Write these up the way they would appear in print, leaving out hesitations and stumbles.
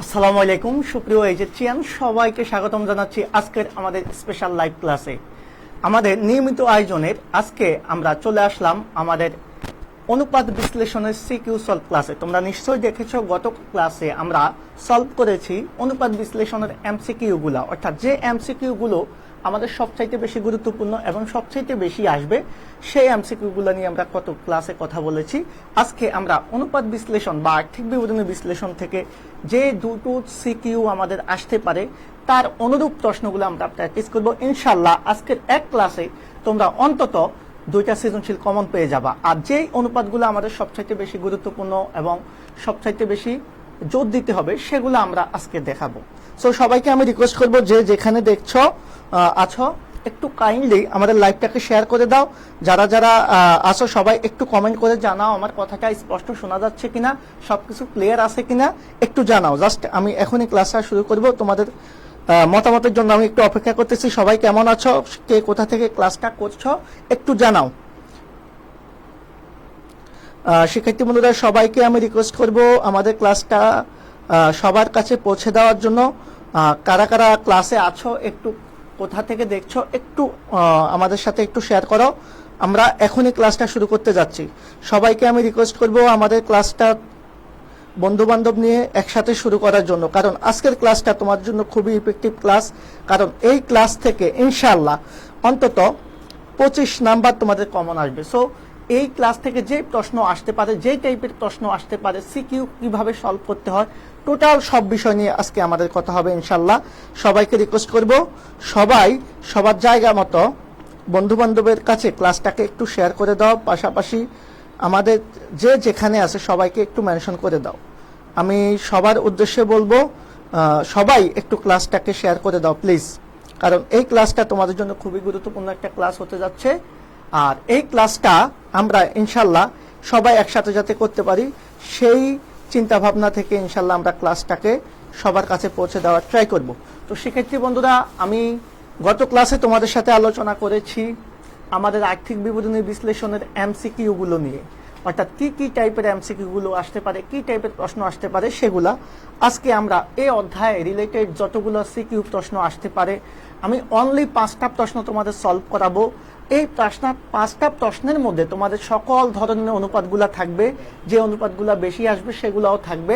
আসসালামু আলাইকুম সুপ্রিয় এইচএসসিয়ান সবাইকে স্বাগতম জানাচ্ছি আজকের আমাদের স্পেশাল লাইভ ক্লাসে। আমাদের নিয়মিত আয়োজনের আজকে আমরা চলে আসলাম আমাদের অনুপাত বিশ্লেষণের সিকিউ সলভ ক্লাসে। তোমরা নিশ্চয়ই দেখেছো গত ক্লাসে আমরা সলভ করেছি অনুপাত বিশ্লেষণের এমসিকিউ গুলা, অর্থাৎ যে এমসিকিউ গুলো আমাদের সবচাইতে বেশি গুরুত্বপূর্ণ এবং সবচাইতে বেশি আসবে সেই এমসিকিউ গুলো নিয়ে আমরা কত ক্লাসে কথা বলেছি। আজকে আমরা অনুপাত বিশ্লেষণ বা আর্থিক বিবরণী বিশ্লেষণ থেকে যে দুটো সিকিউ আমাদের আসতে পারে তার অনুরূপ প্রশ্নগুলো আমরা প্র্যাকটিস করব ইনশাআল্লাহ। আজকের এক ক্লাসে তোমরা অন্তত দুইটা সৃজনশীল কমন পেয়ে যাবা। আর যেই অনুপাতগুলো আমাদের সবচাইতে বেশি গুরুত্বপূর্ণ এবং সবচাইতে বেশি জোর দিতে হবে সেগুলো আমরা আজকে দেখাবো। সো সবাইকে আমি রিকোয়েস্ট করব যে যেখানে দেখছো আছো একটু কাইন্ডলি আমাদের লাইভটাকে শেয়ার করে দাও। যারা যারা আছো সবাই একটু কমেন্ট করে জানাও আমার কথাটা স্পষ্ট শোনা যাচ্ছে কিনা, সবকিছু ক্লিয়ার আছে কিনা একটু জানাও। জাস্ট আমি এখনই ক্লাসটা শুরু করব, তোমাদের মতামতের জন্য আমি একটু অপেক্ষা করতেছি। সবাই কেমন আছো, কে কোথা থেকে ক্লাসটা করছো একটু জানাও। শিক্ষার্থী বন্ধুরা সবাইকে আমি রিকোয়েস্ট করব আমাদের ক্লাসটা সবার কাছে পৌঁছে দেওয়ার জন্য। কারা কারা ক্লাসে আছো, একটু কোথা থেকে দেখছো একটু আমাদের সাথে একটু শেয়ার করো। আমরা এখনই ক্লাসটা শুরু করতে যাচ্ছি। সবাইকে আমি রিকোয়েস্ট করব আমাদের ক্লাসটা বন্ধু বান্ধব নিয়ে একসাথে শুরু করার জন্য, কারণ আজকের ক্লাসটা তোমার জন্য খুবই ইফেক্টিভ ক্লাস। কারণ এই ক্লাস থেকে ইনশাআল্লাহ অন্তত 25 নাম্বার তোমাদের কমন আসবে। সো এই ক্লাস থেকে যে প্রশ্ন আসতে পারে, যে টাইপের প্রশ্ন আসতে পারে, সিকিউ কিভাবে সলভ করতে হয়, টোটাল সব বিষয় নিয়ে আজকে আমাদের কথা হবে ইনশাআল্লাহ। সবাইকে রিকোয়েস্ট করব সবাই সবার জায়গা মতো বন্ধু বান্ধবের কাছে ক্লাসটাকে একটু শেয়ার করে দাও। পাশাপাশি আমাদের যে যেখানে আছে সবাইকে একটু মেনশন করে দাও। আমি সবার উদ্দেশ্যে বলবো সবাই একটু ক্লাসটাকে শেয়ার করে দাও প্লিজ, কারণ এই ক্লাসটা তোমাদের জন্য খুবই গুরুত্বপূর্ণ একটা ক্লাস হতে যাচ্ছে। আর এই ক্লাসটা আমরা ইনশাল্লাহ সবাই একসাথে যাতে করতে পারি সেই চিন্তা ভাবনা থেকে ইনশাল্লাহ আমরা ক্লাসটাকে সবার কাছে পৌঁছে দেওয়ার ট্রাই করব। তো শিক্ষার্থী বন্ধুরা, আমি গত ক্লাসে তোমাদের সাথে আলোচনা করেছি আমাদের আর্থিক বিবরণী বিশ্লেষণের এমসিকিউ গুলো নিয়ে, অর্থাৎ কি কি টাইপের এমসিকিউ গুলো আসতে পারে, কি টাইপের প্রশ্ন আসতে পারে সেগুলা। আজকে আমরা এই অধ্যায়ে রিলেটেড যতগুলো সিকিউ প্রশ্ন আসতে পারে আমি অনলি 5টা প্রশ্ন তোমাদের সলভ করাবো। এই পাঁচটা প্রশ্নের মধ্যে তোমাদের সকল ধরনের অনুপাতগুলা থাকবে, যে অনুপাতগুলা বেশি আসবে সেগুলাও থাকবে।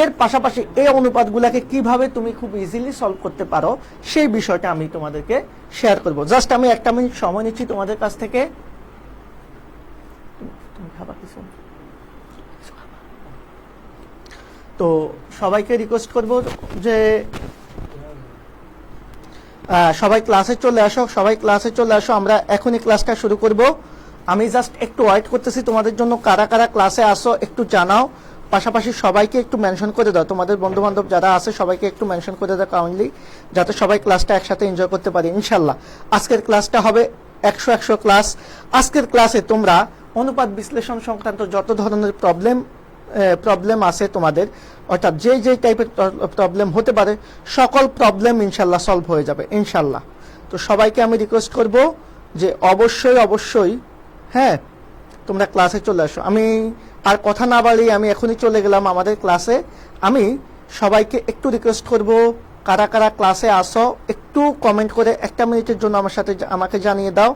এর পাশাপাশি এই অনুপাতগুলাকে কিভাবে তুমি খুব ইজিলি সলভ করতে পারো সেই বিষয়টা আমি তোমাদেরকে শেয়ার করব। জাস্ট আমি 1 মিনিট সময় নিচ্ছি তোমাদের কাছ থেকে। তো সবাইকে রিকোয়েস্ট করব যে সবাই ক্লাসে চলে আসো, সবাই ক্লাসে চলে আসো। আমরা এখনই ক্লাসটা শুরু করব। আমি জাস্ট একটু ওয়েট করতেছি তোমাদের জন্য। কারা কারা ক্লাসে আসো একটু জানাও। পাশাপাশি সবাইকে একটু মেনশন করে দাও, তোমাদের বন্ধু বান্ধব যারা আছে সবাইকে একটু মেনশন করে দাও কাইন্ডলি, যাতে সবাই ক্লাসটা একসাথে এনজয় করতে পারি ইনশাল্লাহ। আজকের ক্লাসটা হবে 100 ক্লাস। আজকের ক্লাসে তোমরা অনুপাত বিশ্লেষণ সংক্রান্ত যত ধরনের প্রবলেম আছে তোমাদের, অর্থাৎ যে যে টাইপের প্রবলেম হতে পারে সকল প্রবলেম ইনশাল্লাহ সলভ হয়ে যাবে ইনশাল্লাহ। তো সবাইকে আমি রিকোয়েস্ট করব যে অবশ্যই হ্যাঁ তোমরা ক্লাসে চলে আসো। আমি আর কথা না বাড়িয়ে আমি এখনই চলে গেলাম আমাদের ক্লাসে। আমি সবাইকে একটু রিকোয়েস্ট করব কারা কারা ক্লাসে আসো একটু কমেন্ট করে 1 মিনিটের জন্য আমাকে জানিয়ে দাও।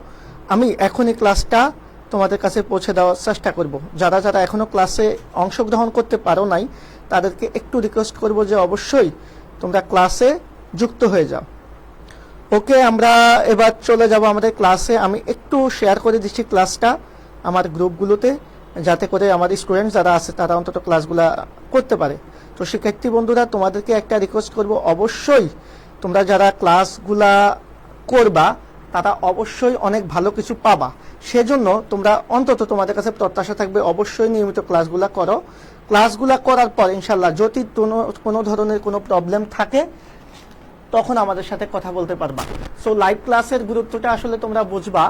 আমি এখনই ক্লাসটা তোমাদের কাছে পৌঁছে দেওয়ার চেষ্টা করব। যারা যারা এখনো ক্লাসে অংশগ্রহণ করতে পারো নাই তাদেরকে একটু রিকোয়েস্ট করব যে অবশ্যই তোমরা ক্লাসে যুক্ত হয়ে যাও। ওকে, আমরা এবার চলে যাব আমাদের ক্লাসে। আমি একটু শেয়ার করে দিচ্ছি ক্লাসটা আমার গ্রুপগুলোতে, যাতে করে আমার স্টুডেন্ট যারা আছে তারা অন্তত ক্লাসগুলা করতে পারে। তো শিক্ষার্থী বন্ধুরা তোমাদেরকে একটা রিকোয়েস্ট করব, অবশ্যই তোমরা যারা ক্লাসগুলা করবা তারা অবশ্যই অনেক ভালো কিছু পাবা। সেজন্য তোমরা অন্তত তোমাদের কাছে প্রত্যাশা থাকবে অবশ্যই নিয়মিত ক্লাসগুলা করো। ক্লাসগুলা করার পর ইনশাল্লাহ যদি কোনো ধরনের কোনো প্রবলেম থাকে তখন আমাদের সাথে কথা বলতে পারবা। সো লাইভ ক্লাসের গুরুত্বটা আসলে তোমরা বুঝবা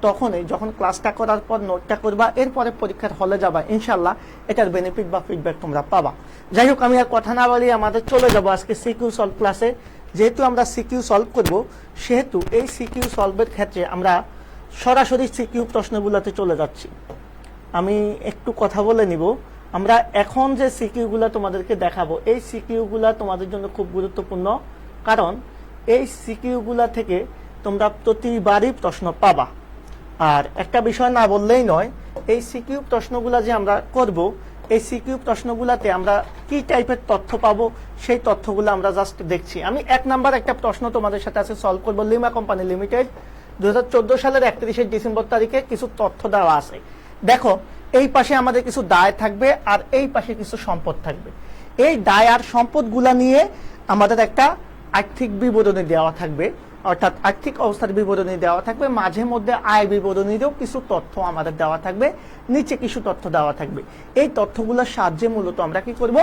তখনই যখন ক্লাসটা করার পর নোটটা করবা, এরপরে পরীক্ষার হলে যাবা ইনশাল্লাহ এটার বেনিফিট বা ফিডব্যাক তোমরা পাবা। যাই হোক, আমি আর কথা না বলি আমাদের চলে যাব আজকে সিকিউ সলভ ক্লাসে। যেহেতু আমরা সিকিউ সলভ করব সেহেতু এই সিকিউ সলভের ক্ষেত্রে আমরা সরাসরি সিকিউ প্রশ্নগুলোতে চলে যাচ্ছি। আমি একটু কথা বলে নিব আমরা এখন যে সিকিউ গুলা তোমাদেরকে দেখাবো, এই সিকিউ গুলা তোমাদের জন্য খুব গুরুত্বপূর্ণ, কারণ এই সিকিউ গুলা থেকে তোমরা প্রতিবারই প্রশ্ন পাবা। আর একটা বিষয় না বললেই নয়, এই সিকিউ প্রশ্নগুলা যে আমরা করব, এই সিকিউ প্রশ্নগুলাতে আমরা কি টাইপের তথ্য পাবো সেই তথ্যগুলো আমরা জাস্ট দেখছি। আমি 1 নাম্বার একটা প্রশ্ন তোমাদের সাথে আছে সলভ করবো। লিমা কোম্পানি লিমিটেড 2014 সালের 31শে ডিসেম্বর তারিখে কিছু তথ্য দেওয়া আছে। দেখো, এই পাশে আমাদের কিছু দায় থাকবে আর এই পাশে কিছু সম্পদ থাকবে। এই দায় আর সম্পদগুলা নিয়ে আমাদের একটা আর্থিক বিবরণী দেওয়া থাকবে, অর্থাৎ আর্থিক অবস্থার বিবরণী দেওয়া থাকবে, মাঝে মধ্যে আয় বিবরণীরও কিছু তথ্য আমাদের দেওয়া থাকবে, নিচে কিছু তথ্য দেওয়া থাকবে। এই তথ্যগুলোর সাহায্যে মূলত আমরা কি করব,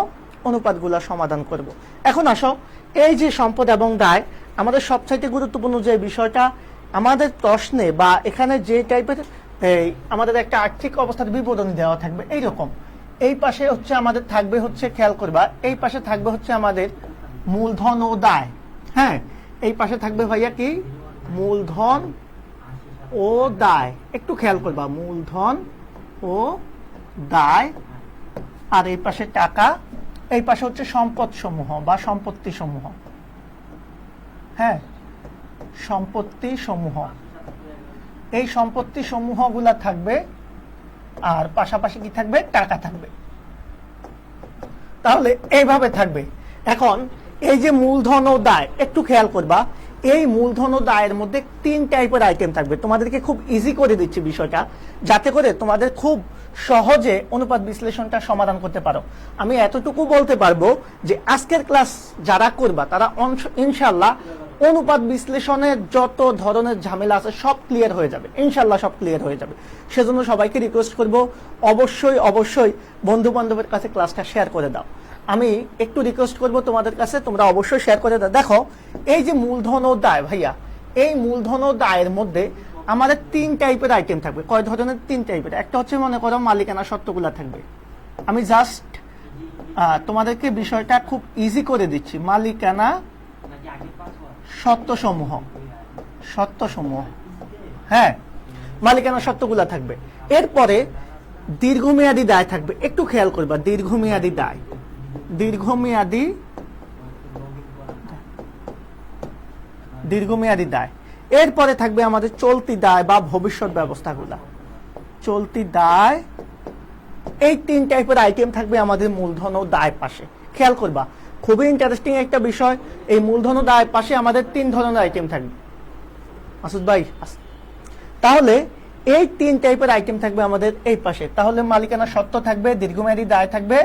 অনুপাতগুলো সমাধান করব। এখন আসো, এই যে সম্পদ এবং দায়, আমাদের সবচাইতে গুরুত্বপূর্ণ যে বিষয়টা আমাদের প্রশ্নে বা এখানে যে টাইপের আমাদের একটা আর্থিক অবস্থার বিবরণী দেওয়া থাকবে এইরকম। এই পাশে হচ্ছে আমাদের থাকবে হচ্ছে, খেয়াল করবা, এই পাশে থাকবে হচ্ছে আমাদের মূলধন ও দায়। হ্যাঁ, এই পাশে থাকবে ভাইয়া কি, মূলধন ও দায়। একটু খেয়াল করবা, মূলধন ও দায়। আর এই পাশে টাকা, এই পাশে হচ্ছে সম্পদ সমূহ বা সম্পত্তি সমূহ। হ্যাঁ, সম্পত্তি সমূহ। এই সম্পত্তি সমূহগুলা থাকবে আর পাশাপাশি কি থাকবে, টাকা থাকবে। তাহলে এইভাবে থাকবে। এখন এই যে মূলধন ও দায়, একটু খেয়াল করবা, এই মূলধন ও দায়ের মধ্যে 3 টাইপের আইটেম থাকবে। তোমাদেরকে খুব ইজি করে দিচ্ছি বিষয়টা, যাতে করে তোমাদের খুব সহজে অনুপাত বিশ্লেষণটা সমাধান করতে পারো। আমি এতটুকু বলতে পারবো যে আজকের ক্লাস যারা করবা তারা ইনশাল্লাহ অনুপাত বিশ্লেষণের যত ধরনের ঝামেলা আছে সব ক্লিয়ার হয়ে যাবে, ইনশাল্লাহ সব ক্লিয়ার হয়ে যাবে। সেজন্য সবাইকে রিকোয়েস্ট করব, অবশ্যই অবশ্যই বন্ধু বান্ধবের কাছে ক্লাসটা শেয়ার করে দাও। আমি একটু রিকোয়েস্ট করব তোমাদের কাছে, তোমরা অবশ্যই শেয়ার করে দাও। দেখো, এই যে মূলধন ও দায় ভাইয়া, এই মূলধন ও দায়ের মধ্যে আমাদের 3 টাইপের আইটেম থাকবে। কয় ধরনের? 3 টাইপের। একটা হচ্ছে মনে করো মালিকানা সত্ত্বগুলা থাকবে। আমি জাস্ট তোমাদেরকে বিষয়টা খুব ইজি করে দিচ্ছি। মালিকানা সত্ত্বসমূহ, সত্ত্বসমূহ। হ্যাঁ, মালিকানা সত্ত্বগুলা থাকবে। এরপরে দীর্ঘমেয়াদী দায় থাকবে। একটু খেয়াল করবা, দীর্ঘমেয়াদী দায়, দীর্ঘমেয়াদী দায়। এরপরে থাকবে আমাদের চলতি দায় বা ভবিষ্যৎ ব্যবস্থাগুলা, চলতি দায়। এই 3 টাইপের আইটেম থাকবে আমাদের মূলধন ও দায় পাশে। খেয়াল করবা, খুবই ইন্টারেস্টিং একটা বিষয়, এই মূলধন ও দায় পাশে আমাদের 3 ধরনের আইটেম থাকবে। মাসুদ ভাই, তাহলে এই 3 টাইপের আইটেম থাকবে আমাদের এই পাশে। তাহলে মালিকানা সত্ত্ব থাকবে, দীর্ঘমেয়াদী দায় থাকবে,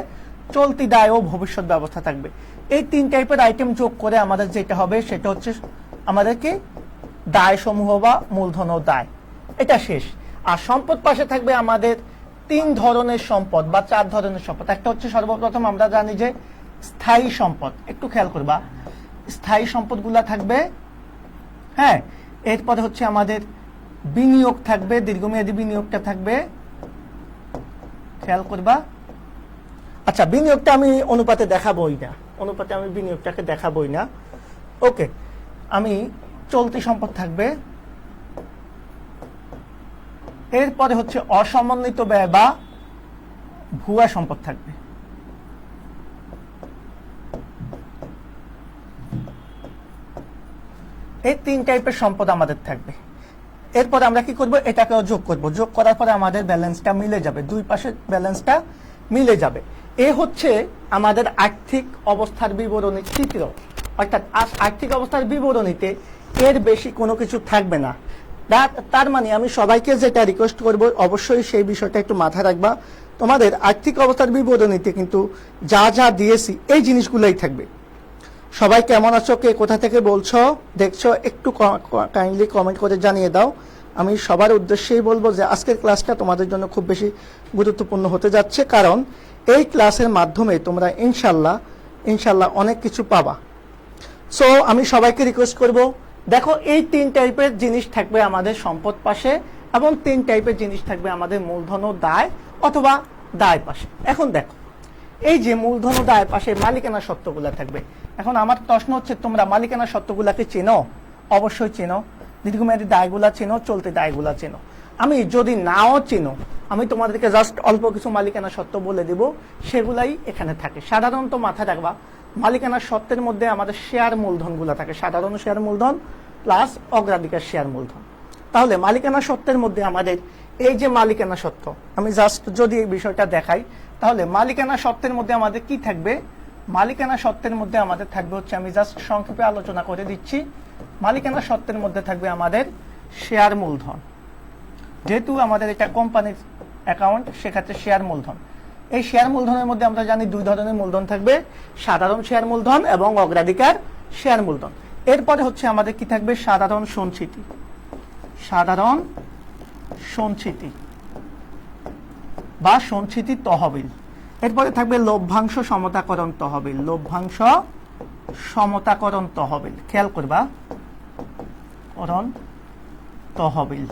চলতি দায় ও ভবিষ্যৎ ব্যবস্থা থাকবে। এই 3 টাইপের আইটেম যোগ করে আমাদের যেটা হবে সেটা হচ্ছে আমাদেরকে দায় সমূহ বা মূলধন ও দায়, এটা শেষ। আর সম্পদ পাশে থাকবে আমাদের 3 ধরনের সম্পদ বা 4 ধরনের সম্পদ। একটা হচ্ছে সর্বপ্রথম আমরা জানি যে স্থায়ী সম্পদ। একটু খেয়াল করবা, স্থায়ী সম্পদগুলা থাকবে। হ্যাঁ, এরপরে হচ্ছে আমাদের বিনিয়োগ থাকবে, দীর্ঘমেয়াদী বিনিয়োগটা থাকবে। খেয়াল করবা। আচ্ছা, বিনিয়োগটা আমি অনুপাতে দেখাবোই না, অনুপাতে আমি বিনিয়োগটাকে দেখাবোই না। ওকে, আমি চলতি সম্পদ থাকবে। এরপরে হচ্ছে অসমন্বিত ব্যয় বা ভুয়া সম্পদ থাকবে। এই 3 টাইপের সম্পদ আমাদের থাকবে। এরপর আমরা কি করব, এটাকেও যোগ করব। যোগ করার পরে আমাদের ব্যালেন্সটা মিলে যাবে, দুই পাশের ব্যালেন্সটা মিলে যাবে। এ হচ্ছে আমাদের আর্থিক অবস্থার বিবরণী চিত্র। অর্থাৎ আর্থিক অবস্থার বিবরণীতে এর বেশি কোনো কিছু থাকবে না। তার মানে আমি সবাইকে যেটা রিকোয়েস্ট করব, অবশ্যই সেই বিষয়টা একটু মাথায় রাখবা। তোমাদের আর্থিক অবস্থার বিবরণীতে কিন্তু যা যা দিয়েছি এই জিনিসগুলোই থাকবে। সবাই কেমন আছো, কে কোথা থেকে বলছো দেখছো, একটু কাইন্ডলি কমেন্ট করে জানিয়ে দাও। আমি সবার উদ্দেশ্যেই বলবো যে আজকের ক্লাসটা তোমাদের জন্য খুব বেশি গুরুত্বপূর্ণ হতে যাচ্ছে, কারণ এই ক্লাসের মাধ্যমে তোমরা ইনশাল্লাহ অনেক কিছু পাবা। সো আমি সবাইকে রিকোয়েস্ট করব, দেখো এই 3 টাইপের জিনিস থাকবে আমাদের সম্পদ পাশে এবং 3 টাইপের জিনিস থাকবে আমাদের মূলধন ও দায় অথবা দায় পাশে। এখন দেখো, এই যে মূলধন ও দায় পাশে মালিকানা সত্ত্বগুলা থাকবে। এখন আমার প্রশ্ন হচ্ছে, তোমরা মালিকানা সত্ত্বগুলাকে চেনো? অবশ্যই চেনো। দীর্ঘমেয়াদী দায়গুলা চেনো, চলতি দায়গুলা চেনো। আমি যদি নাও চিনো, আমি তোমাদেরকে জাস্ট অল্প কিছু মালিকানা সত্ত্ব বলে দিব, সেগুলাই এখানে থাকে। সাধারণত মাথায় রাখবা, মালিকানা সত্ত্বের মধ্যে আমাদের শেয়ার মূলধনগুলো থাকে, সাধারণ শেয়ার মূলধন প্লাস অগ্রাধিকার শেয়ার মূলধন। তাহলে মালিকানা সত্ত্বের মধ্যে আমাদের এই যে মালিকানা সত্ত্ব, আমি জাস্ট যদি এই বিষয়টা দেখাই, তাহলে মালিকানা সত্ত্বের মধ্যে আমাদের কি থাকবে? মালিকানা সত্ত্বের মধ্যে আমাদের থাকবে হচ্ছে, আমি জাস্ট সংক্ষেপে আলোচনা করে দিচ্ছি, মালিকানা সত্ত্বের মধ্যে থাকবে আমাদের শেয়ার মূলধন। যেহেতু আমাদের এটা কোম্পানির অ্যাকাউন্ট, সেক্ষেত্রে শেয়ার মূলধন। এই শেয়ার মূলধনের মধ্যে আমরা জানি দুই ধরনের মূলধন থাকবে, সাধারণ শেয়ার মূলধন এবং অগ্রাধিকার শেয়ার মূলধন। এরপরে হচ্ছে আমাদের কি থাকবে? সাধারণ সঞ্চিতি, সাধারণ সঞ্চিতি বা সঞ্চিতি তহবিল। এরপরে থাকবে লভ্যাংশ সমতাকরণ তহবিল, লভ্যাংশ সমতাকরণ তহবিল, খেয়াল করবা, করণ তহবিল।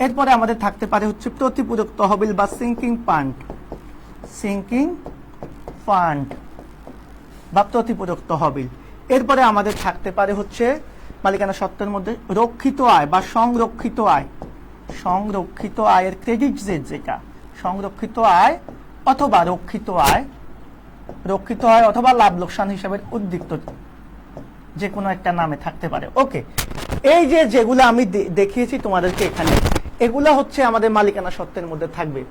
এরপরে আমাদের থাকতে পারে হচ্ছে প্রতিপূরক তহবিল বা সিঙ্কিং ফান্ড, সিঙ্কিং ফান্ড বা প্রতিপূরক তহবিল। এরপরে আমাদের থাকতে পারে হচ্ছে মালিকানা সত্ত্বের মধ্যে রক্ষিত আয় বা সংরক্ষিত আয়, সংরক্ষিত আয়ের ক্রেডিট, যেটা সংরক্ষিত আয় অথবা রক্ষিত আয়, রক্ষিত আয় অথবা লাভ লোকসান হিসাবে উদ্দীপ্ত, যে কোনো একটা নামে থাকতে পারে। ওকে, এই যে যেগুলো আমি দেখিয়েছি তোমাদেরকে এখানে, এগুলা হচ্ছে আমাদের মালিকানা সত্ত্বের মধ্যে থাকবে।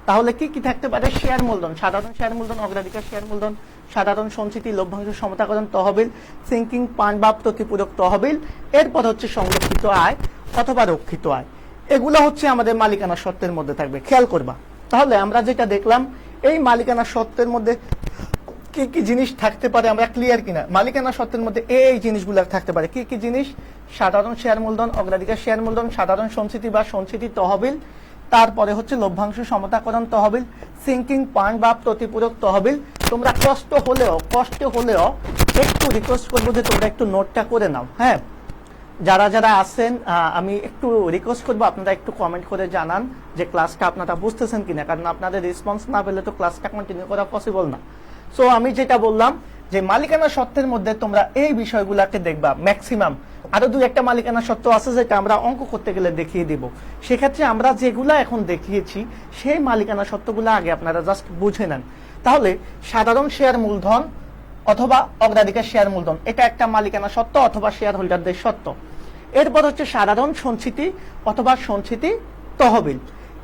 তাহলে কি কি থাকতে পারে? শেয়ার মূলধন, সাধারণ শেয়ার মূলধন, অগ্রাধিকার শেয়ার মূলধন, সাধারণ সঞ্চিতি, লভ্যাংশ সমতাকরণ তহবিল, সিঙ্কিং ফান্ড বা প্রতিপূরক তহবিল। এরপর হচ্ছে সংরক্ষিত আয় অথবা রক্ষিত আয়। এগুলো হচ্ছে আমাদের মালিকানা সত্ত্বের মধ্যে থাকবে, খেয়াল করবা। তাহলে আমরা যেটা দেখলাম, এই মালিকানা সত্ত্বের মধ্যে কি কি জিনিস থাকতে পারে, আমরা ক্লিয়ার কিনা? মালিকানা সত্ত্বের মধ্যে এই জিনিসগুলো থাকতে পারে। কি কি জিনিস? সাধারণ শেয়ার মূলধন, অগ্রাধিকার শেয়ার মূলধন, সাধারণ সঞ্চিতি বা সঞ্চিতি তহবিল, তারপরে হচ্ছে লভ্যাংশ সমতাকরণ তহবিল, সিঙ্কিং ফান্ড বা প্রতিপূরক তহবিল। তোমরা কষ্ট হলেও একটু রিকোয়েস্ট করবো যে তোমরা একটু নোটটা করে নাও। হ্যাঁ, যারা যারা আছেন, আমি একটু রিকোয়েস্ট করবো আপনারা একটু কমেন্ট করে জানান যে ক্লাসটা আপনারা বুঝতেছেন কিনা, কারণ আপনাদের রেসপন্স না পেলে তো ক্লাসটা কন্টিনিউ করা পসিবল না। সো আমি যেটা বললাম যে মালিকানা সত্ত্বের মধ্যে তোমরা এই বিষয়গুলোকে দেখবা। ম্যাক্সিমাম আরো দুই একটা মালিকানা সত্ত্ব আছে যেটা আমরা অঙ্ক করতে গেলে দেখিয়ে দিব। সেক্ষেত্রে আমরা যেগুলা এখন দেখিয়েছি সেই মালিকানা সত্ত্বগুলো আগে আপনারা জাস্ট বুঝে নেন। তাহলে সাধারণ শেয়ার মূলধন অথবা অগ্রাধিকার শেয়ার মূলধন, এটা একটা মালিকানা সত্ত্ব অথবা শেয়ার হোল্ডারদের সত্ত্ব। এরপর হচ্ছে সাধারণ সঞ্চিতি অথবা সঞ্চিতি তহবিল।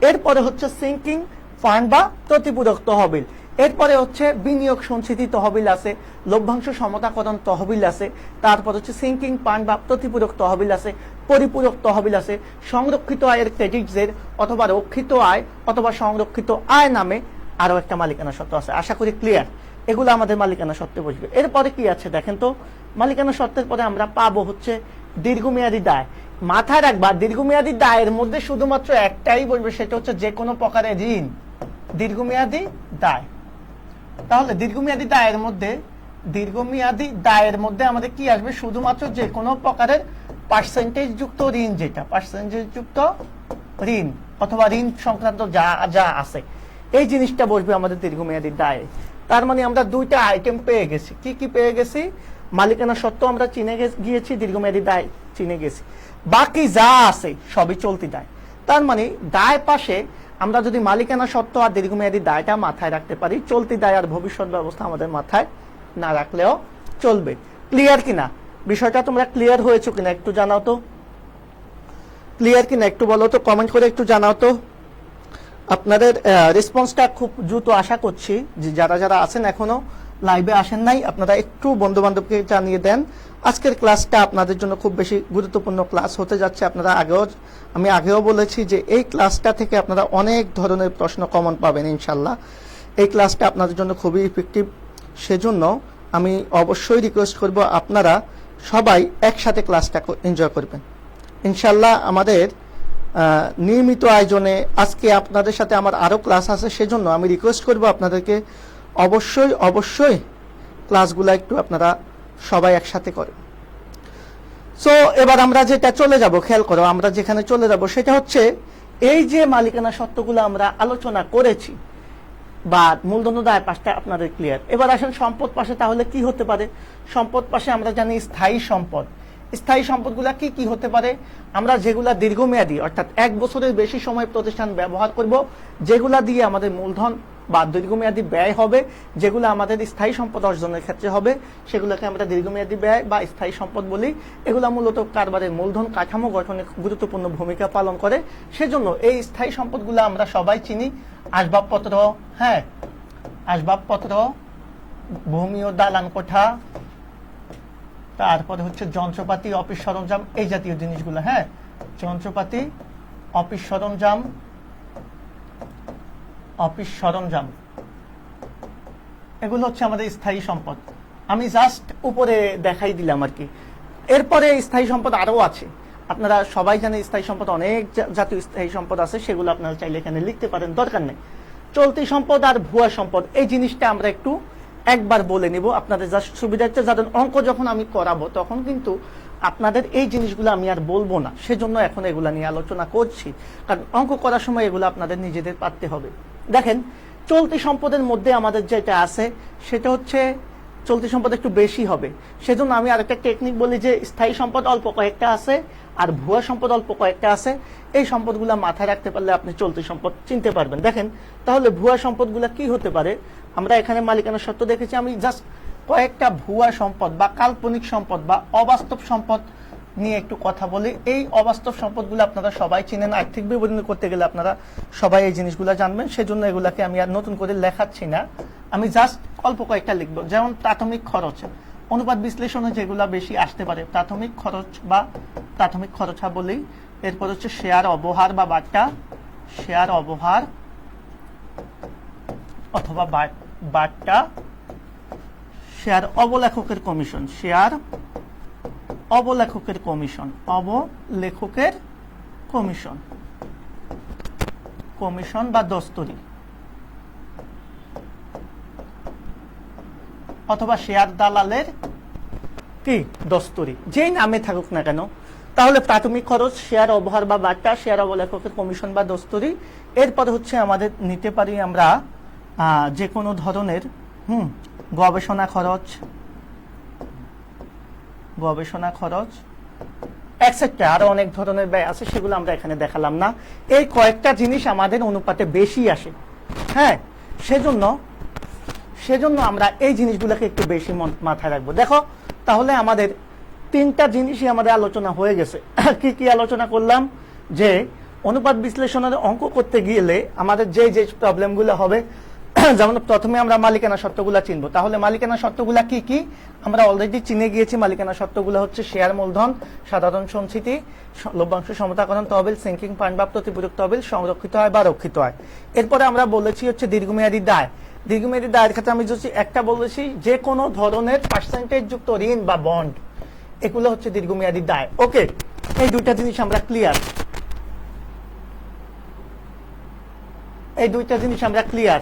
এরপরে হচ্ছে সিঙ্কিং ফান্ড বা প্রতিপূরক তহবিল। এরপরে হচ্ছে বিনিয়োগ সঞ্চিতি তহবিল আছে, লভ্যাংশ সমতাকরণ তহবিল আছে, তারপর হচ্ছে সিঙ্কিং ফান্ড বা প্রতিপূরক তহবিল আছে, পরিপূরক তহবিল আছে, সংরক্ষিত আয়ের ক্রেডিটসের অথবা রক্ষিত আয় অথবা সংরক্ষিত আয় নামে আরো একটা মালিকানা সত্ত্ব আছে। আশা করি ক্লিয়ার। এগুলো আমাদের মালিকানা সত্ত্বে বসবে। এরপরে কি আছে দেখেন তো, মালিকানা সত্ত্বের পরে আমরা পাবো হচ্ছে দীর্ঘমেয়াদী দায়। মাথায় রাখবা, দীর্ঘমেয়াদী দায়ের মধ্যে শুধুমাত্র একটাই বসবে, সেটা হচ্ছে যে কোনো প্রকারের ঋণ, দীর্ঘমেয়াদী দায়। তাহলে দীর্ঘমেয়াদী দায়ের মধ্যে আমাদের কি আসবে? শুধুমাত্র যে কোনো প্রকারের পার্সেন্টেজ যুক্ত ঋণ, যেটা পার্সেন্টেজ যুক্ত ঋণ অথবা ঋণ সংক্রান্ত যা যা আছে, এই জিনিসটা বসবে আমাদের দীর্ঘমেয়াদী দায়ে। তার মানে আমরা দুইটা আইটেম পেয়ে গেছি। কি কি পেয়ে গেছি? মালিকানা সত্ত্ব আমরা চিনে গিয়েছি, দীর্ঘমেয়াদী দায় চিনে গেছি, বাকি যা আছে সবই চলতি দায়। তার মানে দায় পাশে আমরা যদি মালিকানা সত্ত্ব আর দীর্ঘমেয়াদী দায়টা মাথায় রাখতে পারি, চলতি দায় আর ভবিষ্যৎ ব্যবস্থা আমাদের মাথায় না রাখলেও চলবে। ক্লিয়ার কিনা? বিষয়টা তোমরা ক্লিয়ার হয়েছো কিনা একটু জানাও তো। ক্লিয়ার কিনা একটু বলো তো, কমেন্ট করে একটু জানাও তো। আপনাদের রেসপন্সটা খুব দ্রুত আশা করছি। যে যারা যারা আছেন এখনো লাইভে আসেন নাই, আপনারা একটু বন্ধু বান্ধবকে জানিয়ে দেন। আজকের ক্লাসটা আপনাদের জন্য খুব বেশি গুরুত্বপূর্ণ ক্লাস হতে যাচ্ছে। আপনারা আমি আগেও বলেছি যে এই ক্লাসটা থেকে আপনারা অনেক ধরনের প্রশ্ন কমন পাবেন ইনশাল্লাহ। এই ক্লাসটা আপনাদের জন্য খুবই ইফেক্টিভ, সেজন্য আমি অবশ্যই রিকোয়েস্ট করব আপনারা সবাই একসাথে ক্লাসটা এনজয় করবেন ইনশাল্লাহ। আমাদের নিয়মিত আয়োজনে আজকে আপনাদের সাথে আমার আরো ক্লাস আছে, সেজন্য আমি রিকোয়েস্ট করব আপনাদেরকে অবশ্যই ক্লাসগুলো একটু আপনারা সবাই একসাথে করেন। সো এবার আমরা যেটা চলে যাব, খেয়াল করো, আমরা যেখানে চলে যাব সেটা হচ্ছে এই যে মালিকানা সত্ত্বগুলো আমরা আলোচনা করেছি বা মূলধন দায় পাশটা আপনাদের ক্লিয়ার। এবার আসেন সম্পদ পাশে। তাহলে কি হতে পারে? সম্পদ পাশে আমরা জানি স্থায়ী সম্পদ। স্থায়ী সম্পদগুলা কি কি হতে পারে? আমরা যেগুলা দীর্ঘমেয়াদী অর্থাৎ 1 বছরের বেশি সময় প্রতিষ্ঠান ব্যবহার করব, যেগুলা দিয়ে আমাদের মূলধন বা দীর্ঘমেয়াদী ব্যয় হবে, যেগুলো আমাদের স্থায়ী সম্পদ অর্জনের ক্ষেত্রে হবে, সেগুলোকে আমরা দীর্ঘমেয়াদী ব্যয় বা স্থায়ী সম্পদ বলি। এগুলো মূলত কারবারের মূলধন কাঠামো গঠনে গুরুত্বপূর্ণ ভূমিকা পালন করে। সেজন্য এই স্থায়ী সম্পদগুলো আমরা সবাই চিনি। আসবাবপত্র, হ্যাঁ, আসবাবপত্র, ভূমি ও দালান কোঠা, তারপরে হচ্ছে যন্ত্রপাতি, অফিস সরঞ্জাম, এই জাতীয় জিনিসগুলো। হ্যাঁ, যন্ত্রপাতি, অফিস সরঞ্জাম, অফিস সরঞ্জাম, এগুলো হচ্ছে আমাদের স্থায়ী সম্পদ। আমি জাস্ট উপরে দেখাই দিলাম আর কি। এরপরে স্থায়ী সম্পদ আরো আছে, আপনারা সবাই জানেন স্থায়ী সম্পদ অনেক জাতীয় স্থায়ী সম্পদ আছে, সেগুলো আপনারা চাইলে এখানে লিখতে পারেন, দরকার নেই। চলতি সম্পদ আর ভুয়া সম্পদ, এই জিনিসটা আমরা একটু একবার বলে নিব আপনাদের জাস্ট সুবিধার্থে। যাদের অঙ্ক যখন আমি করাবো তখন কিন্তু আপনাদের এই জিনিসগুলো আমি আর বলবো না, সেজন্য এখন এগুলা নিয়ে আলোচনা করছি, কারণ অঙ্ক করার সময় এগুলো আপনাদের নিজেদের পারতে হবে। দেখেন, চলতি সম্পদের মধ্যে আমাদের যেটা আছে সেটা হচ্ছে চলতি সম্পদ একটু বেশি হবে, সেজন্য আমি আরেকটা টেকনিক বলি যে স্থায়ী সম্পদ অল্প কয়েকটা আছে আর ভুয়া সম্পদ অল্প কয়েকটা আছে। এই সম্পদগুলা মাথায় রাখতে পারলে আপনি চলতি সম্পদ চিনতে পারবেন। দেখেন তাহলে ভুয়া সম্পদগুলা কি হতে পারে? আমরা এখানে মালিকানা সত্ত্ব দেখেছি, আমি জাস্ট কয়েকটা ভুয়া সম্পদ বা কাল্পনিক সম্পদ বা অবাস্তব সম্পদ নিয়ে একটু কথা বলি। এই অবাস্তব সম্পদগুলো আপনারা সবাই চিনেন, আর্থিক বিবরণী করতে গেলে আপনারা সবাই এই জিনিসগুলো জানবেন, সেজন্য এগুলাকে আমি আর নতুন করে লেখাচ্ছি না, আমি জাস্ট অল্প কয়েকটা লিখবো। যেমন প্রাথমিক খরচ, অনুপাত বিশ্লেষণে যেগুলা বেশি আসতে পারে, প্রাথমিক খরচ বা প্রাথমিক খরচা বলি। এরপর হচ্ছে শেয়ার অবহার বা বাট্টা, শেয়ার অবহার অথবা বাট্টা, শেয়ার অবলেখকের কমিশন, শেয়ার অবলেখকের কমিশন, অবলেখকের কমিশন, কমিশন বা দস্তরি, অথবা শেয়ার দালালের কি দস্তরি, যেই নামে থাকুক না কেন। তাহলে প্রাথমিক খরচ, শেয়ার অবহার বা বাট্টা, শেয়ার অবলেখকের কমিশন বা দস্তরি। এরপর হচ্ছে আমাদের নিতে পারি আমরা যে কোনো ধরনের গবেষণা খরচ, গবেষণা খরচ এটসেট্রা, আরো অনেক ধরনের ব্যয় আছে, সেগুলো আমরা এখানে দেখালাম না। এই কয়েকটা জিনিস আমাদের অনুপাতে বেশি আসে, হ্যাঁ, সেজন্য আমরা এই জিনিসগুলোকে একটু বেশি মাথায় রাখবো। দেখো তাহলে আমাদের তিনটা জিনিসই আমাদের আলোচনা হয়ে গেছে। কি কি আলোচনা করলাম? যে অনুপাত বিশ্লেষণের অঙ্ক করতে গেলে আমাদের যে যে প্রবলেমগুলো হবে, যেমন প্রথমে আমরা মালিকানা সত্ত্বগুলা চিনবো। তাহলে মালিকানা সত্ত্বগুলা কি কি আমরা অলরেডি চিনে গিয়েছি। মালিকানা সত্ত্বগুলো হচ্ছে শেয়ার মূলধন, সাধারণ সঞ্চিতি, লভ্যাংশ সমতাকরণ তহবিল, সিঙ্কিং ফান্ড বা প্রতিপূরক তহবিল, সংরক্ষিত হয় বা রক্ষিত হয়। এরপরে আমরা বলেছি হচ্ছে দীর্ঘমেয়াদী দায়। দীর্ঘমেয়াদী দায়ের ক্ষেত্রে আমি যদি একটা বলেছি, যে কোনো ধরনের পার্সেন্টেজ যুক্ত ঋণ বা বন্ড, এগুলো হচ্ছে দীর্ঘমেয়াদী দায়। ওকে, এই দুইটা জিনিস আমরা ক্লিয়ার, এই দুইটা জিনিস আমরা ক্লিয়ার।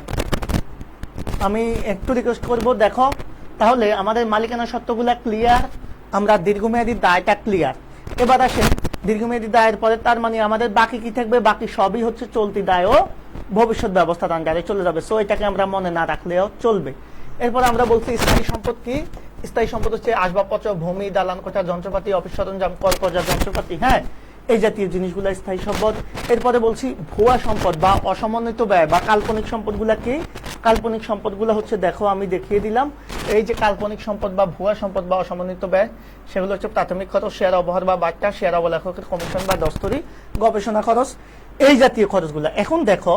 আমি একটু রিকোয়েস্ট করব, দেখো তাহলে আমাদের মালিকানা সত্ত্বগুলা ক্লিয়ার, আমরা দীর্ঘমেয়াদী দায়টা ক্লিয়ার। এবার আসেন দীর্ঘমেয়াদী দায়ের পরে, তার মানে আমাদের বাকি কি থাকবে? বাকি সবই হচ্ছে চলতি দায় ও ভবিষ্যৎ ব্যবস্থার আন্ডারে চলে যাবে, সো এটাকে আমরা মনে না রাখলেও চলবে। এরপর আমরা বলছি স্থায়ী সম্পদ কি? স্থায়ী সম্পদ হচ্ছে আসবাবপত্র, ভূমি, দালান কোঠা, যন্ত্রপাতি, অফিস সরঞ্জাম, কলকরজা, যন্ত্রপাতি, হ্যাঁ, এই জাতীয় জিনিসগুলো স্থায়ী সম্পদ। এরপরে বলছি ভুয়া সম্পদ বা অসমন্বিত ব্যয় বা কাল্পনিক সম্পদগুলা কি? কাল্পনিক সম্পদগুলো হচ্ছে, দেখো আমি দেখিয়ে দিলাম, এই যে কাল্পনিক সম্পদ বা ভুয়া সম্পদ বা অসমন্বিত ব্যয়, সেগুলো হচ্ছে প্রাথমিক খরচ, শেয়ার অবহার বা বাট্টা, শেয়ার অবলেখকের কমিশন বা দস্তরি, গবেষণা খরচ, এই জাতীয় খরচগুলো। এখন দেখো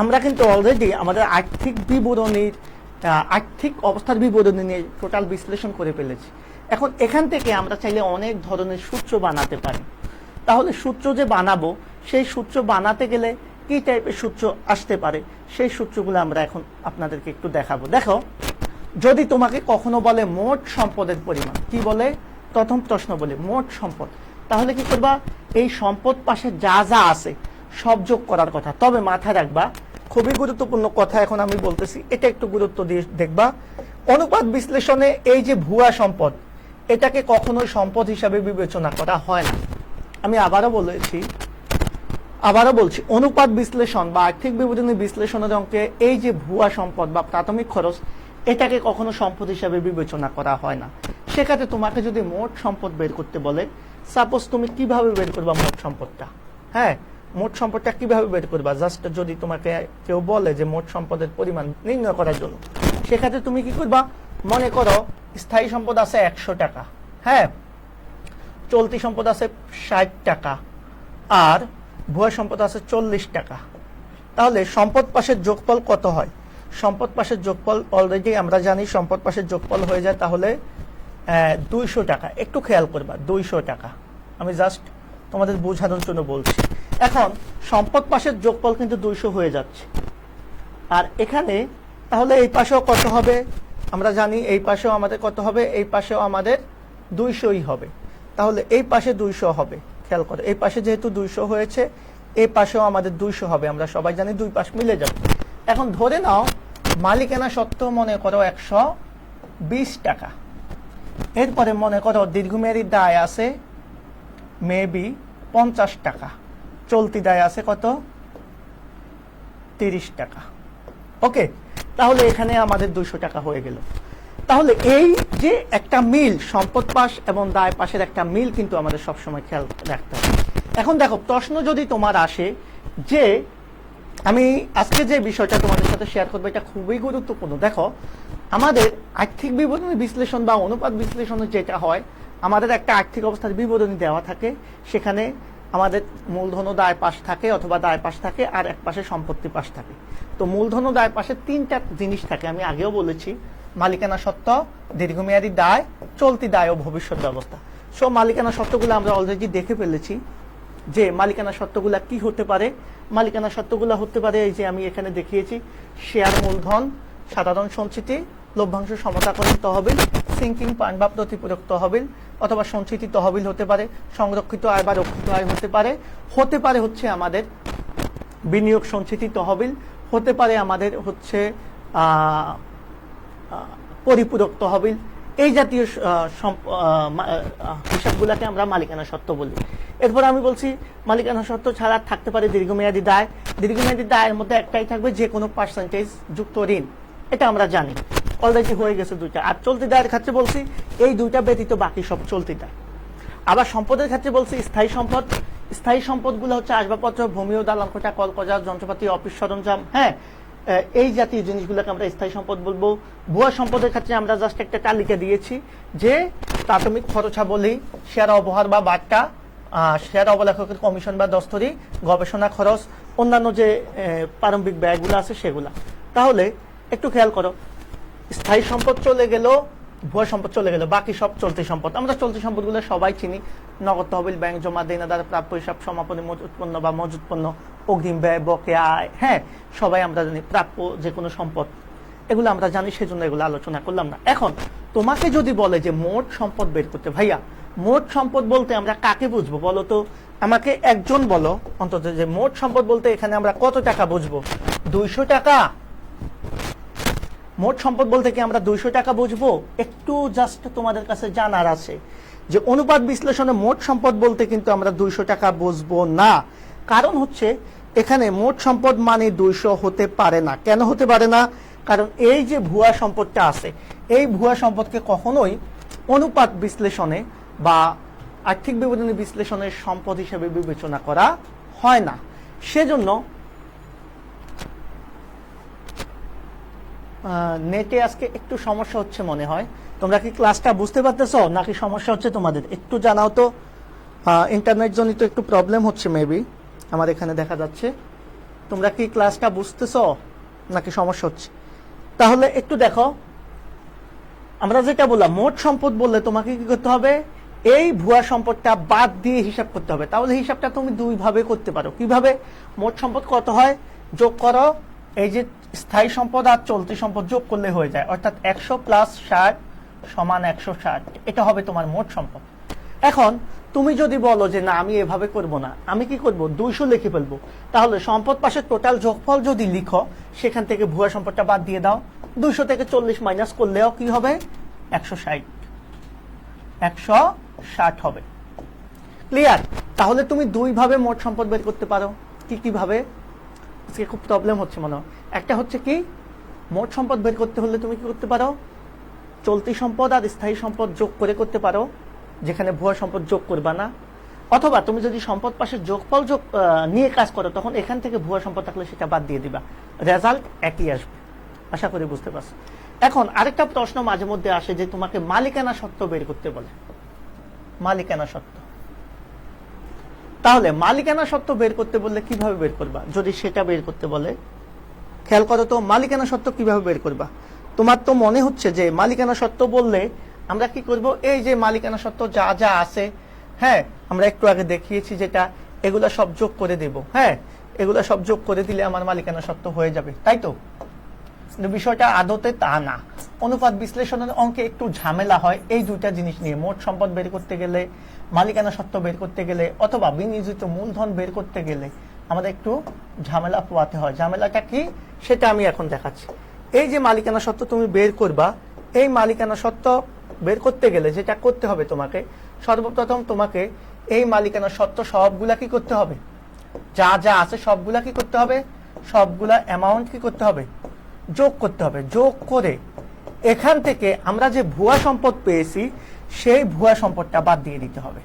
আমরা কিন্তু অলরেডি আমাদের আর্থিক বিবরণীর, আর্থিক অবস্থার বিবরণী নিয়ে টোটাল বিশ্লেষণ করে ফেলেছি। এখন এখান থেকে আমরা চাইলে অনেক ধরনের সূত্র বানাতে পারি। তাহলে সূত্র যে বানাবো, সেই সূত্র বানাতে গেলে কি টাইপের সূত্র আসতে পারে, সেই সূত্রগুলো আমরা এখন আপনাদেরকে একটু দেখাবো। দেখো, যদি তোমাকে কখনো বলে মোট সম্পদের পরিমাণ, কি বলে? প্রথম প্রশ্ন বলে মোট সম্পদ, তাহলে কি করবা? এই সম্পদ পাশে যা যা আছে সব যোগ করার কথা। তবে মাথায় রাখবা, খুবই গুরুত্বপূর্ণ কথা এখন আমি বলতেছি, এটা একটু গুরুত্ব দিয়ে দেখবা। অনুপাত বিশ্লেষণে এই যে ভুয়া সম্পদ, এটাকে কখনোই সম্পদ হিসাবে বিবেচনা করা হয় না। আমি আবারও বলছি, অনুপাত বিশ্লেষণ বা আর্থিক বিবরণী বিশ্লেষণের অঙ্কে এই যে ভুয়া সম্পদ বা প্রাথমিক খরচ, এটাকে কখনো সম্পদ হিসাবে বিবেচনা করা হয় না। সেক্ষেত্রে তোমাকে যদি মোট সম্পদ বের করতে বলে, সাপোজ তুমি কিভাবে বের করবা মোট সম্পদটা? হ্যাঁ, মোট সম্পদটা কিভাবে বের করবা? জাস্ট যদি তোমাকে কেউ বলে যে মোট সম্পদের পরিমাণ নির্ণয় করার জন্য, সেক্ষেত্রে তুমি কি করবা? মনে করো স্থায়ী সম্পদ আছে 100 টাকা, হ্যাঁ, চলতি সম্পদ আছে 60 টাকা, আর ভুয়া সম্পদ আছে 40 টাকা। তাহলে সম্পদ পাশের যোগফল কত হয়? সম্পদ পাশের যোগফল অলরেডি আমরা জানি, সম্পদ পাশের যোগফল হয়ে যায় তাহলে 200 টাকা। একটু খেয়াল করবা, 200 টাকা। আমি জাস্ট তোমাদের বোঝানোর জন্য বলছি। এখন সম্পদ পাশের যোগফল কিন্তু 200 হয়ে যাচ্ছে, আর এখানে তাহলে এই পাশেও কত হবে? আমরা জানি এই পাশেও আমাদের কত হবে? এই পাশেও আমাদের 200ই হবে। তাহলে এই পাশে 200 হবে। খেয়াল করো, এই পাশে যেহেতু 200 হয়েছে, এই পাশেও আমাদের 200 হবে। আমরা সবাই জানি দুই পাশ মিলে যাবে। এখন ধরে নাও মালিকানা সত্ত্ব মনে করো 120 টাকা। এরপরে মনে করো দীর্ঘমেয়াদী দায় আছে মেবি 50 টাকা, চলতি দায় আছে কত? 30 টাকা। ওকে, তাহলে এখানে আমাদের 200 টাকা হয়ে গেল। তাহলে এই যে একটা মিল, সম্পদ পাশ এবং দায় পাশের একটা মিল কিন্তু আমাদের সবসময় খেয়াল রাখতে হবে। এখন দেখো, প্রশ্ন যদি তোমার আসে যে আমি আজকে যে বিষয়টা তোমাদের সাথে শেয়ার করবো, এটা খুবই গুরুত্বপূর্ণ। দেখো, আমাদের আর্থিক বিবরণী বিশ্লেষণ বা অনুপাত বিশ্লেষণে যেটা হয়, আমাদের একটা আর্থিক অবস্থার বিবরণী দেওয়া থাকে, সেখানে আমাদের মূলধন ও দায় পাশ থাকে অথবা দায় পাশ থাকে, আর এক পাশে সম্পত্তি পাশ থাকে। তো মূলধন ও দায় পাশে তিনটা জিনিস থাকে, আমি আগেও বলেছি, মালিকানা সত্ত্ব, দীর্ঘমেয়াদী দায়, চলতি দায় ও ভবিষ্যৎ ব্যবস্থা। সো মালিকানা সত্ত্বগুলো আমরা অলরেডি দেখে ফেলেছি যে মালিকানা সত্ত্বগুলা কি হতে পারে। মালিকানা সত্ত্বগুলা হতে পারে এই যে আমি এখানে দেখিয়েছি, শেয়ার মূলধন, সাধারণ সঞ্চিতি, লভ্যাংশ সমতাকরণ তহবিল, সিঙ্কিং ফান্ড বা প্রতিপূরক তহবিল, অথবা সঞ্চিতি তহবিল হতে পারে, সংরক্ষিত আয় বা রক্ষিত আয় হতে পারে, হতে পারে হচ্ছে আমাদের বিনিয়োগ সঞ্চিতি তহবিল, হতে পারে আমাদের হচ্ছে পরিপূরক তহবিল। এই জাতীয় হিসাবগুলোকে আমরা মালিকানা সত্ত্ব বলি। এরপর আমি বলছি মালিকানা সত্ত্ব ছাড়া থাকতে পারে দীর্ঘমেয়াদী দায়। দীর্ঘমেয়াদী দায়ের মধ্যে একটাই থাকবে, যে কোনো পার্সেন্টেজ যুক্ত ঋণ, এটা আমরা জানি, অলরেডি হয়ে গেছে দুইটা। আর চলতি দায়ের ক্ষেত্রে বলছি এই দুইটা ব্যতীত বাকি সব চলতি দায়। আবার সম্পদের ক্ষেত্রে বলছি স্থায়ী সম্পদ। স্থায়ী সম্পদগুলো হচ্ছে আসবাবপত্র, ভূমি ও দালান কোঠা, কলকারখানা, যন্ত্রপাতি, অফিস সরঞ্জাম, হ্যাঁ, এই জাতীয় জিনিসগুলোকে আমরা স্থায়ী সম্পদ বলবো। ভুয়া সম্পদের ক্ষেত্রে আমরা জাস্ট একটা তালিকা দিয়েছি যে প্রাথমিক খরচাবলী, শেয়ার অবহার বা বাট্টা, শেয়ার অবলেখকের কমিশন বা দস্তরি, গবেষণা খরচ, অন্যান্য যে প্রারম্ভিক ব্যয়গুলো আছে সেগুলা। তাহলে একটু খেয়াল করো, স্থায়ী সম্পদ চলে গেল, ভুয়া সম্পদ চলে গেল, বাকি সব চলতি সম্পদ। আমরা চলতি সম্পদগুলো সবাই চিনি, নগদ তহবিল, ব্যাংক জমা, দেনাদার, প্রাপ্য হিসাব, সমাপনী, মজুত পণ্য বা মজুত পণ্য, অগ্রিম ব্যয়, বকেয়া আয়, হ্যাঁ, সবাই আমরা জানি। প্রাপ্য যে কোনো সম্পদ, এগুলো আমরা জানি, সেজন্য এগুলো আলোচনা করলাম না। এখন তোমাকে যদি বলে যে মোট সম্পদ বের করতে, ভাইয়া মোট সম্পদ বলতে আমরা কাকে বুঝবো বলো তো? আমাকে একজন বলো অন্তত, যে মোট সম্পদ বলতে এখানে আমরা কত টাকা বুঝবো? 200 টাকা? মোট সম্পদ বলতে কি আমরা 200 টাকা বুঝবো? একটু জাস্ট তোমাদের কাছে জানার আছে যে অনুপাত বিশ্লেষণে মোট সম্পদ বলতে কিন্তু আমরা 200 টাকা বুঝবো না। কারণ হচ্ছে এখানে মোট সম্পদ মানে 200 হতে পারে না। কেন হতে পারে না? কারণ এই যে ভুয়া সম্পদটা আছে, এই ভুয়া সম্পদকে কখনোই অনুপাত বিশ্লেষণে বা আর্থিক বিবরণী বিশ্লেষণের সম্পদ হিসেবে বিবেচনা করা হয় না। সেজন্য নেটে আজকে একটু সমস্যা হচ্ছে মনে হয়। তোমরা কি ক্লাসটা বুঝতে পারতেছো নাকি সমস্যা হচ্ছে তোমাদের? একটু জানাও তো। ইন্টারনেট জনিত একটু প্রবলেম হচ্ছে মেবি, আমার এখানে দেখা যাচ্ছে। তোমরা কি ক্লাসটা বুঝতেছো নাকি সমস্যা হচ্ছে? তাহলে একটু দেখো, আমরা যেটা বললাম মোট সম্পদ বললে তোমাকে কি করতে হবে? এই ভুয়া সম্পদটা বাদ দিয়ে হিসাব করতে হবে। তাহলে হিসাবটা তুমি দুই ভাবে করতে পারো। কিভাবে? মোট সম্পদ কত হয় যোগ করো, এই যে স্থায়ী সম্পদ আর চলতি সম্পদ যোগ করলে হয়ে যায়, অর্থাৎ 100 + 60 = 160। এটা হবে তোমার মোট সম্পদ। এখন তুমি যদি বলো যে না আমি এভাবে করব না, আমি কি করব? 200 লিখে ফেলবো। তাহলে সম্পদ পাশের টোটাল যোগফল যদি লিখো, সেখান থেকে ভুয়া সম্পদটা বাদ দিয়ে দাও। 200 থেকে 40 মাইনাস করলেও কি হবে? 160। 160 হবে। ক্লিয়ার? তাহলে তুমি দুই ভাবে মোট সম্পদ বের করতে পারো। কিভাবে? আজকে খুব প্রবলেম হচ্ছে মনে হয়। একটা হচ্ছে কি, মোট সম্পদ বের করতে হলে তুমি কি করতে পারো? চলতি সম্পদ আর স্থায়ী সম্পদ যোগ করে করতে পারো, যেখানে ভুয়া সম্পদ যোগ করবা না। অথবা তুমি যদি সম্পদ পাশে যোগফল যোগ নিয়ে কাজ করো, তখন এখান থেকে ভুয়া সম্পদ থাকলে সেটা বাদ দিয়ে দিবা, রেজাল্ট একই আসবে। আশা করি বুঝতে পারছো। এখন আরেকটা প্রশ্ন মাঝে মধ্যে আসে যে তোমাকে মালিকানা সত্ত্ব বের করতে বলে, মালিকানা সত্ত্ব। তাহলে মালিকানা সত্ত্ব বের করতে বললে কিভাবে বের করবা? যদি সেটা বের করতে বলে, খেয়াল করো তো মালিকানা সত্ত্ব কিভাবে বের করবা। তোমার তো মনে হচ্ছে যে মালিকানা সত্ত্ব বললে আমরা কি করব, এই যে মালিকানা সত্ত্ব যা যা আছে, হ্যাঁ আমরা একটু আগে দেখিয়েছি যেটা, এগুলা সব যোগ করে দেব। হ্যাঁ, এগুলা সব যোগ করে দিলে আমার মালিকানা সত্ত্ব হয়ে যাবে, তাই তো? কিন্তু বিষয়টা আদতে তা না। অনুপাত বিশ্লেষণের অঙ্কে একটু ঝামেলা হয় এই দুইটা জিনিস নিয়ে, মোট সম্পদ বের করতে গেলে, মালিকানা সত্ত্ব বের করতে গেলে, অথবা বিনিয়োজিত মূলধন বের করতে গেলে আমাদের একটু ঝামেলা পোয়াতে হয়। ঝামেলাটা কি সেটা আমি এখন দেখাচ্ছি। এই যে মালিকানা সত্ত্ব তুমি বের করবা, এই মালিকানা সত্ত্ব বের করতে গেলে যেটা করতে হবে তোমাকে, সর্বপ্রথম তোমাকে এই মালিকানা সত্ত্ব সবগুলা কি করতে হবে, যা যা আছে সবগুলা কি করতে হবে, সবগুলা অ্যামাউন্ট কি করতে হবে, যোগ করতে হবে। যোগ করে এখান থেকে আমরা যে ভুয়া সম্পদ পেয়েছি সেই ভুয়া সম্পদটা বাদ দিয়ে দিতে হবে।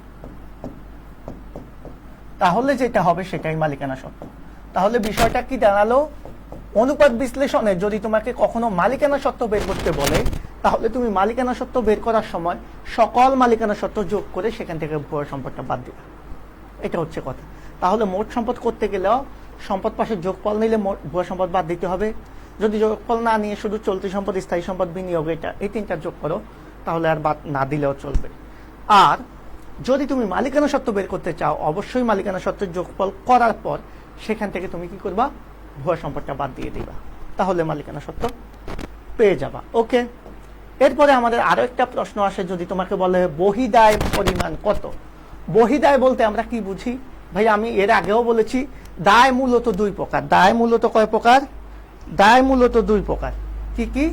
তাহলে যেটা হবে সেটাই মালিকানা সত্ত্ব। তাহলে বিষয়টা কি দাঁড়ালো, অনুপাত বিশ্লেষণে যদি তোমাকে কখনো মালিকানা সত্ত্ব বের করতে বলে, তাহলে তুমি মালিকানা সত্ত্ব বের করার সময় সকল মালিকানা সত্ত্ব যোগ করে সেখান থেকে ভুয়া সম্পদটা বাদ দিবে। এটা হচ্ছে কথা। তাহলে মোট সম্পদ করতে গেলেও সম্পদ পাশে যোগফল নিলে ভুয়া সম্পদ বাদ দিতে হবে। যদি যোগফল না নিয়ে শুধু চলতি সম্পদ, স্থায়ী সম্পদ, বিনিয়োগ, এই তিনটা যোগ করো, তাহলে আর বাদ না দিলেও চলবে। আর যদি তুমি মালিকানা সত্ত্ব বের করতে চাও, অবশ্যই মালিকানা সত্ত্বের যোগফল করার পর সেখান থেকে তুমি কি করবা, ভুয়া সম্পদটা বাদ দিয়ে দিবা, তাহলে মালিকানা সত্ত্ব পেয়ে যাবা। ওকে, এরপরে আমাদের আরো একটা প্রশ্ন আসে, যদি তোমাকে বলে বহিদায় পরিমাণ কত। বহিদায় বলতে আমরা কি বুঝি ভাই? আমি এর আগেও বলেছি, দায় মূলত দুই প্রকার। দায় মূলত কয় প্রকার? দায় মূলত দুই প্রকার। কি কি?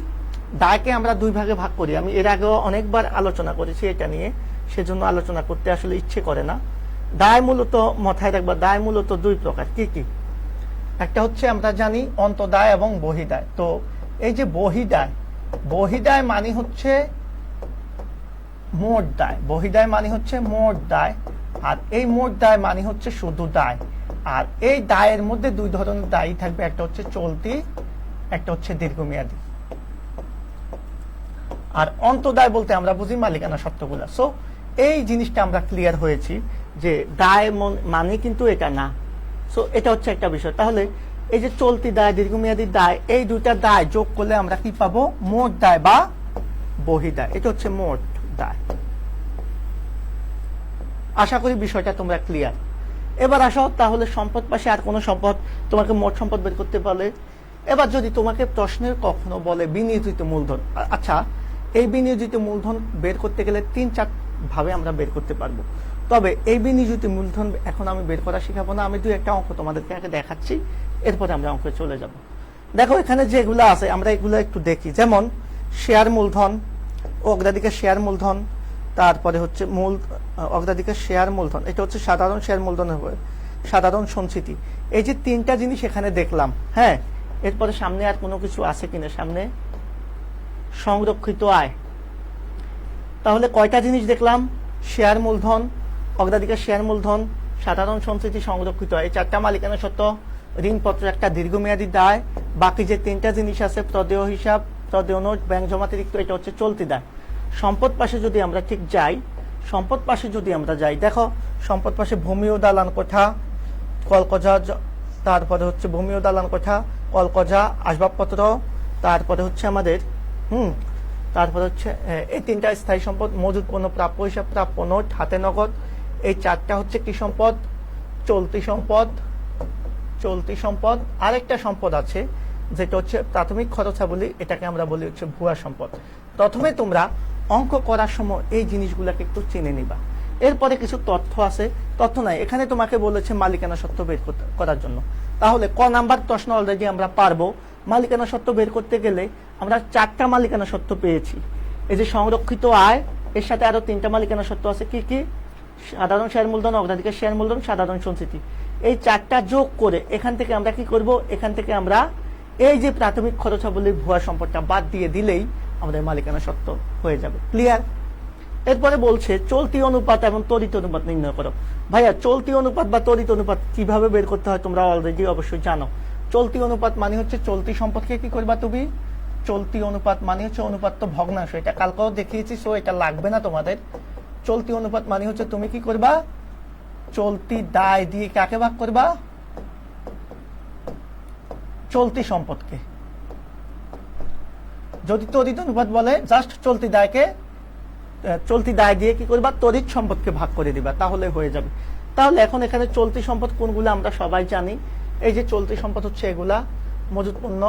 দায়কে আমরা দুই ভাগে ভাগ করি। আমি এর আগেও অনেকবার আলোচনা করেছি এটা নিয়ে, সেজন্য আলোচনা করতে আসলে ইচ্ছে করে না। দায় মূলত মাথায় রাখবা, দায় মূলত দুই প্রকার। কি কি? একটা হচ্ছে আমরা জানি অন্তদায় এবং বহিদায়। তো এই যে বহিদায়, বহিদায় মানে হচ্ছে মোট দায়। বহিদায় মানে হচ্ছে মোট দায়, আর এই মোট দায় মানে হচ্ছে শুধু দায়। আর এই দায়ের মধ্যে দুই ধরনের দায়ী থাকবে, একটা হচ্ছে চলতি, একটা হচ্ছে দীর্ঘমেয়াদী। আর অন্তদায় বলতে আমরা বুঝি মালিকানা সত্ত্বগুলা। সো এই জিনিসটা আমরা ক্লিয়ার হয়েছি যে দায় মানে কিন্তু এটা না। সো এটা হচ্ছে একটা বিষয়। তাহলে এই যে চলতি দায়, দীর্ঘমেয়াদী দায়, এই দুইটা দায় যোগ করলে আমরা কি পাবো, মোট দায় বা বহিদায়। এটা হচ্ছে মোট দায়। আশা করি বিষয়টা তোমরা ক্লিয়ার। এবার আসো, তাহলে সম্পদ পাশে আর কোন সম্পদ, তোমাকে মোট সম্পদ বের করতে বলে। এবার যদি তোমাকে প্রশ্নের কখনো বলে বিনিয়োজিত মূলধন, আচ্ছা এই বিনিয়োজিত মূলধন বের করতে গেলে ৩-৪ ভাবে আমরা বের করতে পারবো। তবে এই বিনিয়োজিত মূলধন এখন আমি বের করা শিখাবো না, আমি দুই একটা অঙ্ক তোমাদেরকে আগে দেখাচ্ছি, এরপরে আমরা অঙ্কে চলে যাব। দেখো এখানে যেগুলো আছে আমরা এগুলো একটু দেখি। যেমন শেয়ার মূলধন, অগ্রাধিকার শেয়ার মূলধন, তারপরে হচ্ছে অগ্রাধিকার শেয়ার মূলধন, এটা হচ্ছে সাধারণ শেয়ার মূলধন হবে, সাধারণ সঞ্চিতি। এই যে তিনটা জিনিস এখানে দেখলাম। হ্যাঁ, এরপরে সামনে আর কোনো কিছু আছে কিনা, সামনে সংরক্ষিত আয়। তাহলে কয়টা জিনিস দেখলাম? শেয়ার মূলধন, অগ্রাধিকার শেয়ার মূলধন, সাধারণ সঞ্চিতি, সংরক্ষিত আয়। এই চারটা মালিকানা সত্ত্ব, ঋণপত্র, একটা দীর্ঘমেয়াদী দায়, বাকি যে তিনটা জিনিস আছে প্রদেয় হিসাব, প্রদেয় নোট, ব্যাংক জমাতিরিক্ত, এটা হচ্ছে চলতি দায়। সম্পদ পাশে যদি আমরা ঠিক যাই, সম্পদ পাশে যদি আমরা যাই, দেখো সম্পদ পাশে ভূমি ও দালান কোঠা, কলকজা, তারপরে হচ্ছে ভূমি ও দালান কোঠা, কলকজা, আসবাবপত্র, তারপরে হচ্ছে আমাদের তারপরে হচ্ছে এই তিনটা স্থায়ী সম্পদ, মজুদ পণ্য, প্রাপ্য হিসাব, প্রাপ্য নোট, হাতে নগদ। এই চারটা হচ্ছে কি সম্পদ? চলতি সম্পদ। চলতি সম্পদ। আরেকটা সম্পদ আছে যেটা হচ্ছে প্রাথমিক খরচাবলী, এটাকে আমরা বলি হচ্ছে ভুয়া সম্পদ। প্রথমে তোমরা অঙ্ক করার সময় এই জিনিসগুলোকে একটু চিনে নিবা। এরপরে কিছু তথ্য আছে, তথ্য নাই, এখানে তোমাকে বলেছে মালিকানা সত্ত্ব বের করার জন্য। তাহলে ক নাম্বার প্রশ্ন অলরেডি আমরা পারবো। মালিকানা সত্ত্ব বের করতে গেলে আমরা চারটা মালিকানা সত্ত্ব পেয়েছি। এই যে সংরক্ষিত আয়, এর সাথে আরো তিনটা মালিকানা সত্ত্ব আছে। কি কি? সাধারণ শেয়ার মূলধন, অগ্রাধিকার শেয়ার মূলধন, সাধারণ সঞ্চিতি। এই চারটা যোগ করে এখান থেকে আমরা কি করব? এখান থেকে আমরা এই যে প্রাথমিক খরচাবলীর ভুয়া সম্পদটা বাদ দিয়ে দিলেই আমাদের মালিকানা সত্ত্ব হয়ে যাবে। ক্লিয়ার? এরপরে বলছে চলতি অনুপাত এবং তড়িৎ অনুপাত নির্ণয় করো। ভাইয়া চলতি অনুপাত বা তড়িৎ অনুপাত কিভাবে বের করতে হয় তোমরা অলরেডি অবশ্যই জানো। চলতি অনুপাত মানে হচ্ছে চলতি সম্পদকে কি করবা তুমি, চলতি অনুপাত মানে হচ্ছে অনুপাত তো ভগ্নাংশ, এটা কালকেও দেখিয়েছি, সো এটা লাগবে না তোমাদের। চলতি অনুপাত মানে হচ্ছে তুমি কি করবা, চলতি দায় দিয়ে কাকে ভাগ করবা, চলতি সম্পদকে। যদি তড়িৎ অনুপাত বলে জাস্ট চলতি দায় দিয়ে কি করবা, তড়িৎ সম্পদকে ভাগ করে দিবা, তাহলে হয়ে যাবে। তাহলে এখন এখানে চলতি সম্পদ কোনগুলো আমরা সবাই জানি। এই যে চলতি সম্পদ হচ্ছে এগুলা, মজুত পণ্য,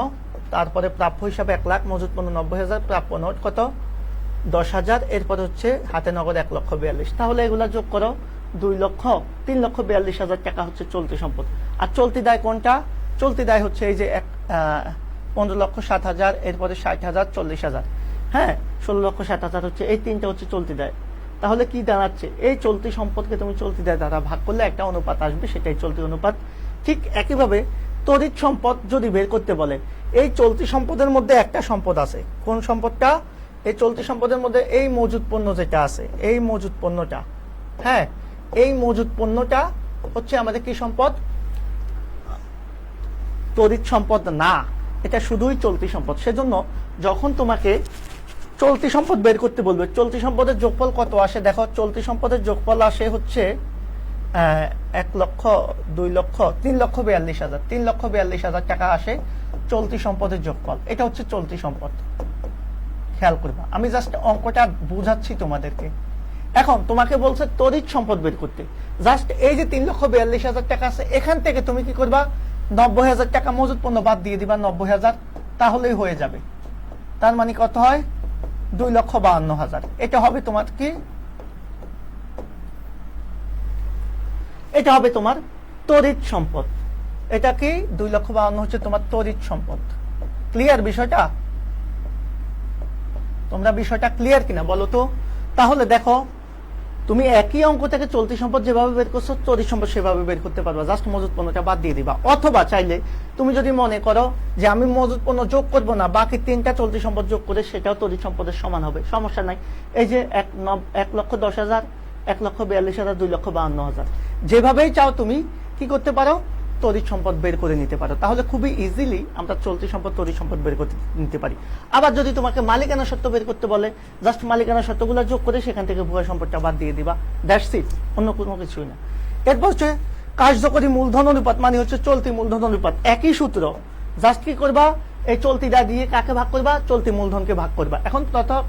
তারপরে প্রাপ্য হিসাবে 1 লাখ, মজুত পণ্য 90,000, প্রাপ্য নোট কত 10,000, এরপরে হচ্ছে হাতে নগদ 1,42,000। তাহলে এগুলা যোগ করো, 3,42,000 টাকা হচ্ছে চলতি সম্পদ। আর চলতি দায় কোনটা, চলতি দায় হচ্ছে এই যে 15,07,000, এরপরে 60,000, 40,000, হ্যাঁ 16,07,000 হচ্ছে, এই তিনটা হচ্ছে চলতি দায়। তাহলে কি দাঁড়াচ্ছে, এই চলতি সম্পদকে তুমি চলতি দায় দ্বারা ভাগ করলে একটা অনুপাত আসবে, সেটাই চলতি অনুপাত। ঠিক একইভাবে তড়িৎ সম্পদ যদি বের করতে বলে, এই চলতি সম্পদের মধ্যে একটা সম্পদ আছে, কোন সম্পদটা, এই চলতি সম্পদের মধ্যে এই মজুদ পণ্য যেটা আছে, এই মজুদ পণ্যটা, হ্যাঁ এই মজুদ পণ্যটা হচ্ছে আমাদের কি সম্পদ, তড়িৎ সম্পদ না, এটা শুধুই চলতি সম্পদ। সেজন্য যখন তোমাকে চলতি সম্পদ বের করতে বলবে, চলতি সম্পদের যোগফল কত আসে দেখো, চলতি সম্পদের যোগফল আসে হচ্ছে 1 লক্ষ, 2 লক্ষ, 3,42,000, 3,42,000 টাকা আসে চলতি সম্পদের যোগফল। এটা হচ্ছে চলতি সম্পদ, খেয়াল করবা, আমি জাস্ট অঙ্কটা বুঝাচ্ছি তোমাদেরকে। এখন তোমাকে বলছে তড়িৎ সম্পদ বের করতে, জাস্ট এই যে 3,42,000 টাকা আছে, এখান থেকে তুমি কি করবা, 90,000 টাকা মজুত পণ্য বাদ দিয়ে দিবা, 90,000, তাহলেই হয়ে যাবে। তার মানে কত হয়, 2,52,000। এটা হবে তোমার কি, এটা হবে তোমার তড়িৎ সম্পদ। এটা কি 2,52,000 হচ্ছে তোমার তড়িৎ সম্পদ। ক্লিয়ার বিষয়টা, তোমরা বিষয়টা ক্লিয়ার কিনা বলো তো। তাহলে দেখো তুমি একই অঙ্ক থেকে চলতি সম্পদ যেভাবে বের করছো, তড়িৎ সম্পদ সেভাবে বের করতে পারবা, জাস্ট মজুত পণ্যটা বাদ দিয়ে দিবা। অথবা চাইলে তুমি যদি মনে করো যে আমি মজুত পণ্য যোগ করবো না, বাকি 3টা চলতি সম্পদ যোগ করে সেটাও তড়িৎ সম্পদের সমান হবে, সমস্যা নাই। এই যে 1,10,000, 1,42,000, 2,52,000, যেভাবেই চাও তুমি কি করতে পারো, তড়িৎ সম্পদ বের করে নিতে পারো। তাহলে খুবই ইজিলি আমরা চলতি সম্পদ, তড়িৎ সম্পদ বের করতে নিতে পারি। আবার যদি তোমাকে মালিকানা সত্ত্ব বের করতে বলে, জাস্ট মালিকানা সত্ত্বগুলো যোগ করে সেখান থেকে ভুয়া সম্পদটা বাদ দিয়ে দিবা, দ্যাটস ইট, অন্য কোনো কিছুই না। এরপর হচ্ছে কার্যকরী মূলধন অনুপাত, মানে হচ্ছে চলতি মূলধন অনুপাত। একই সূত্র, জাস্ট কি করবা, এই চলতি দায় দিয়ে কাকে ভাগ করবা, চলতি মূলধনকে ভাগ করবা। এখন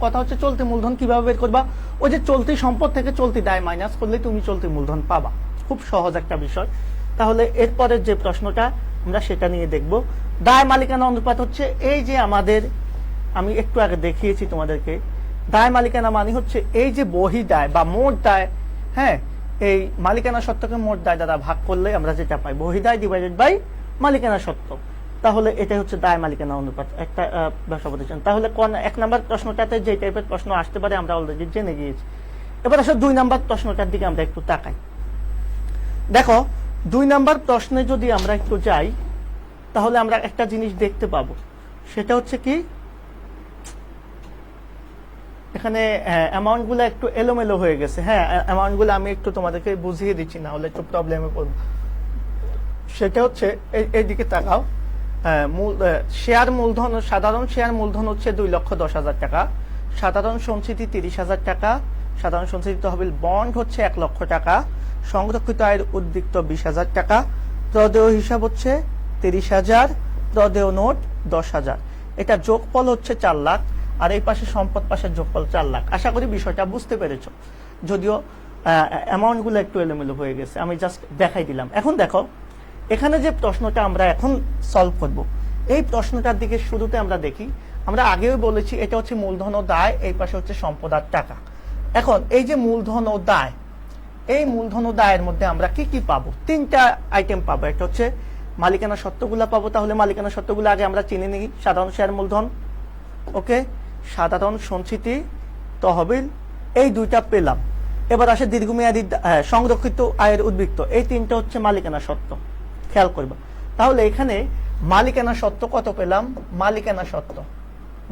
কথা হচ্ছে চলতি মূলধন কিভাবে বের করবা, ওই যে চলতি সম্পদ থেকে চলতি দায় মাইনাস করলে তুমি চলতি মূলধন পাবা। খুব সহজ একটা বিষয়। তাহলে এরপরের যে প্রশ্নটা আমরা সেটা নিয়ে দেখব। দায় মালিকানা অনুপাত হচ্ছে এই যে আমাদের, আমি একটু আগে দেখিয়েছি তোমাদেরকে, দায় মালিকানা মানে হচ্ছে এই যে বহি দায় বা মোট দায়, হ্যাঁ এই মালিকানা সত্ত্বকে মোট দায় দ্বারা ভাগ করলে আমরা যেটা পাই, বহি দায় ডিভাইডেড বাই মালিকানা সত্ত্ব। তাহলে এটাই হচ্ছে দায় মালিকানা অনুপাত, একটা ব্যবসা প্রতিষ্ঠান। তাহলে 1 নাম্বার প্রশ্নটাতে যে টাইপের প্রশ্ন আসতে পারে আমরা অলরেডি জেনে গিয়েছি। এবার আসলে 2 নাম্বার প্রশ্নটার দিকে আমরা একটু তাকাই। দেখো 2 নাম্বার প্রশ্নে যদি আমরা একটু যাই, তাহলে আমরা একটা জিনিস দেখতে পাবো, সেটা হচ্ছে কি, এখানে অ্যামাউন্ট গুলো একটু এলোমেলো হয়ে গেছে। হ্যাঁ অ্যামাউন্ট গুলো আমি একটু তোমাদেরকে বুঝিয়ে দিচ্ছি, না হলে একটু প্রবলেমে পড়বো। সেটা হচ্ছে এইদিকে তাকাও, শেয়ার মূলধন, সাধারণ শেয়ার মূলধন হচ্ছে 2,10,000 টাকা, সাধারণ সঞ্চিতি 30,000 টাকা, সাধারণ সঞ্চিতি তহবিল বন্ড হচ্ছে 1 লক্ষ টাকা, সংরক্ষিত আয়ের উদ্বৃত্ত 20,000 টাকা, প্রদেয় হিসাব হচ্ছে 30,000, প্রদেয় নোট 10,000। এটা যোগফল হচ্ছে 4 লাখ, আর এই পাশে সম্পদ পাশের যোগফল 4 লাখ। আশা করি বিষয়টা বুঝতে পেরেছ, যদিও অ্যামাউন্ট গুলো একটু এলোমেলো হয়ে গেছে, আমি জাস্ট দেখাই দিলাম। এখন দেখো এখানে যে প্রশ্নটা আমরা এখন সলভ করব, এই প্রশ্নটার দিকে শুরুতে আমরা দেখি, আমরা আগেও বলেছি এটা হচ্ছে মূলধন ও দায়, এই পাশে হচ্ছে সম্পদ আর টাকা। এখন এই যে মূলধন ও দায়, এই মূলধন ও দায়ের মধ্যে আমরা কি কি পাবো, 3টা আইটেম পাবো। একটা হচ্ছে মালিকানা সত্ত্বগুলা পাবো, তাহলে মালিকানা সত্ত্বগুলো আগে আমরা চিনে নিই। সাধারণ শেয়ার মূলধন, ওকে, সাধারণ সঞ্চিতি তহবিল, এই 2টা পেলাম। এবার আসে দীর্ঘমেয়াদী সংরক্ষিত আয়ের উদ্বৃত্ত, এই 3টা হচ্ছে মালিকানা সত্ত্ব, খেয়াল করবা। তাহলে এখানে মালিকানা সত্ত্ব কত পেলাম, মালিকানা সত্ত্ব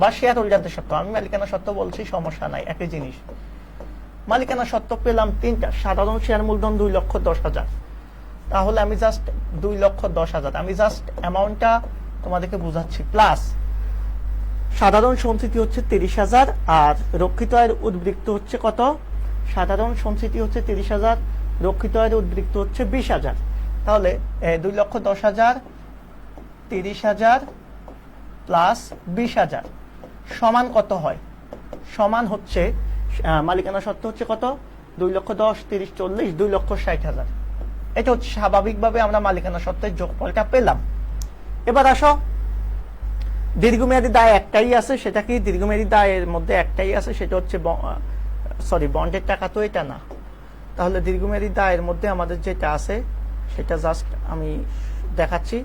বা শেয়ার হোল্ডারদের সত্ত্ব, আমি মালিকানা সত্ত্ব বলছি, সমস্যা নাই, একই জিনিস। মালিকানা সত্ত্ব পেলাম 3টা, সাধারণ শেয়ার মূলধন 2,10,000, তাহলে আমি জাস্ট 2,10,000 আমি জাস্ট অ্যামাউন্টটা তোমাদেরকে বুঝাচ্ছি, প্লাস সাধারণ সঞ্চিতি হচ্ছে 30,000 আর রক্ষিত আয়ের উদ্বৃত্ত হচ্ছে কত? সাধারণ সঞ্চিতি হচ্ছে 30,000, রক্ষিত আয়ের উদ্বৃত্ত হচ্ছে 20,000। তাহলে 2,10,000 30,000 প্লাস 20,000 সমান কত হয়? সমান হচ্ছে মালিকানা সত্ত্ব হচ্ছে কত? 2,10,000 30 40 2,60,000। এটা হচ্ছে স্বাভাবিকভাবে আমরা মালিকানা সত্ত্বের যোগফলটা পেলাম। এবার আসো, দীর্ঘমেয়াদী দায় একটাই আছে, সেটা কি? দীর্ঘমেয়াদী দায়ের মধ্যে একটাই আছে, সেটা হচ্ছে বন্ডের টাকা তো এটা না। তাহলে দীর্ঘমেয়াদী দায়ের মধ্যে আমাদের যেটা আছে সেটা জাস্ট আমি দেখাচ্ছি।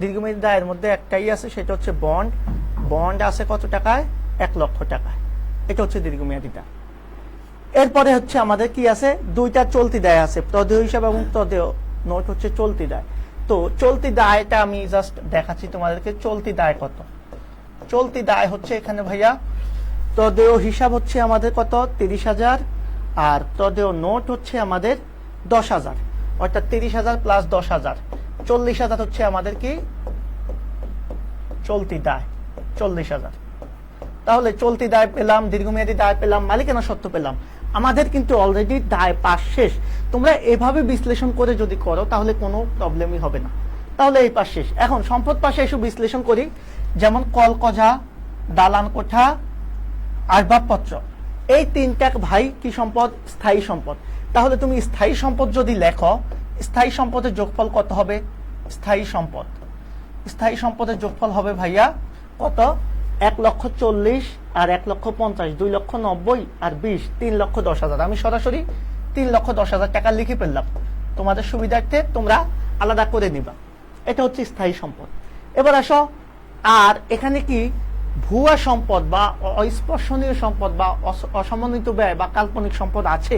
দীর্ঘমেয়াদী দায়ের মধ্যে একটাই আছে, সেটা হচ্ছে বন্ড। বন্ড আছে কত টাকায়? 1,00,000 টাকায়। এটা হচ্ছে দীর্ঘমেয়াদী দায়। এরপরে হচ্ছে আমাদের কি আছে? 2টা চলতি দায় আছে, প্রদেয় হিসাব এবং প্রদেয় নোট হচ্ছে চলতি দায়। তো চলতি দায়টা আমি জাস্ট দেখাচ্ছি তোমাদেরকে। চলতি দায় কত? চলতি দায় হচ্ছে এখানে ভাইয়া প্রদেয় হিসাব হচ্ছে আমাদের কত? 30,000 আর প্রদেয় নোট হচ্ছে আমাদের 10,000, অর্থাৎ 30,000 প্লাস 10,000 40,000 হচ্ছে আমাদের কি? চলতি দায় 40,000। তাহলে চলতি দায় পেলাম, দীর্ঘমেয়াদী দায় পেলাম, মালিকানা সত্ত্ব পেলাম। আমাদের কিন্তু অলরেডি দায় পাশ শেষ। তোমরা এভাবে বিশ্লেষণ করে যদি করো তাহলে কোনো প্রবলেমই হবে না। তাহলে এই পাশ শেষ। এখন সম্পদ পাশে এসে বিশ্লেষণ করি, যেমন কলকজা, দালান কোঠা, আসবাবপত্র, এই 3টা ভাই কি সম্পদ? স্থায়ী সম্পদ। তাহলে তুমি স্থায়ী সম্পদ যদি লেখো, স্থায়ী সম্পদের যোগফল কত হবে? স্থায়ী সম্পদ, স্থায়ী সম্পদের যোগফল হবে ভাইয়া কত? 1,40,000 আর 1,50,000 2,90,000 আর 20 3,10,000। আমি সরাসরি 3,10,000 টাকা লিখে ফেললাম, তোমাদের সুবিধার্থে তোমরা আলাদা করে নিবা। এটা হচ্ছে স্থায়ী সম্পদ। এবার আসো, আর এখানে কি ভুয়া সম্পদ বা অস্পর্শনীয় সম্পদ বা অসমন্বিত ব্যয় বা কাল্পনিক সম্পদ আছে?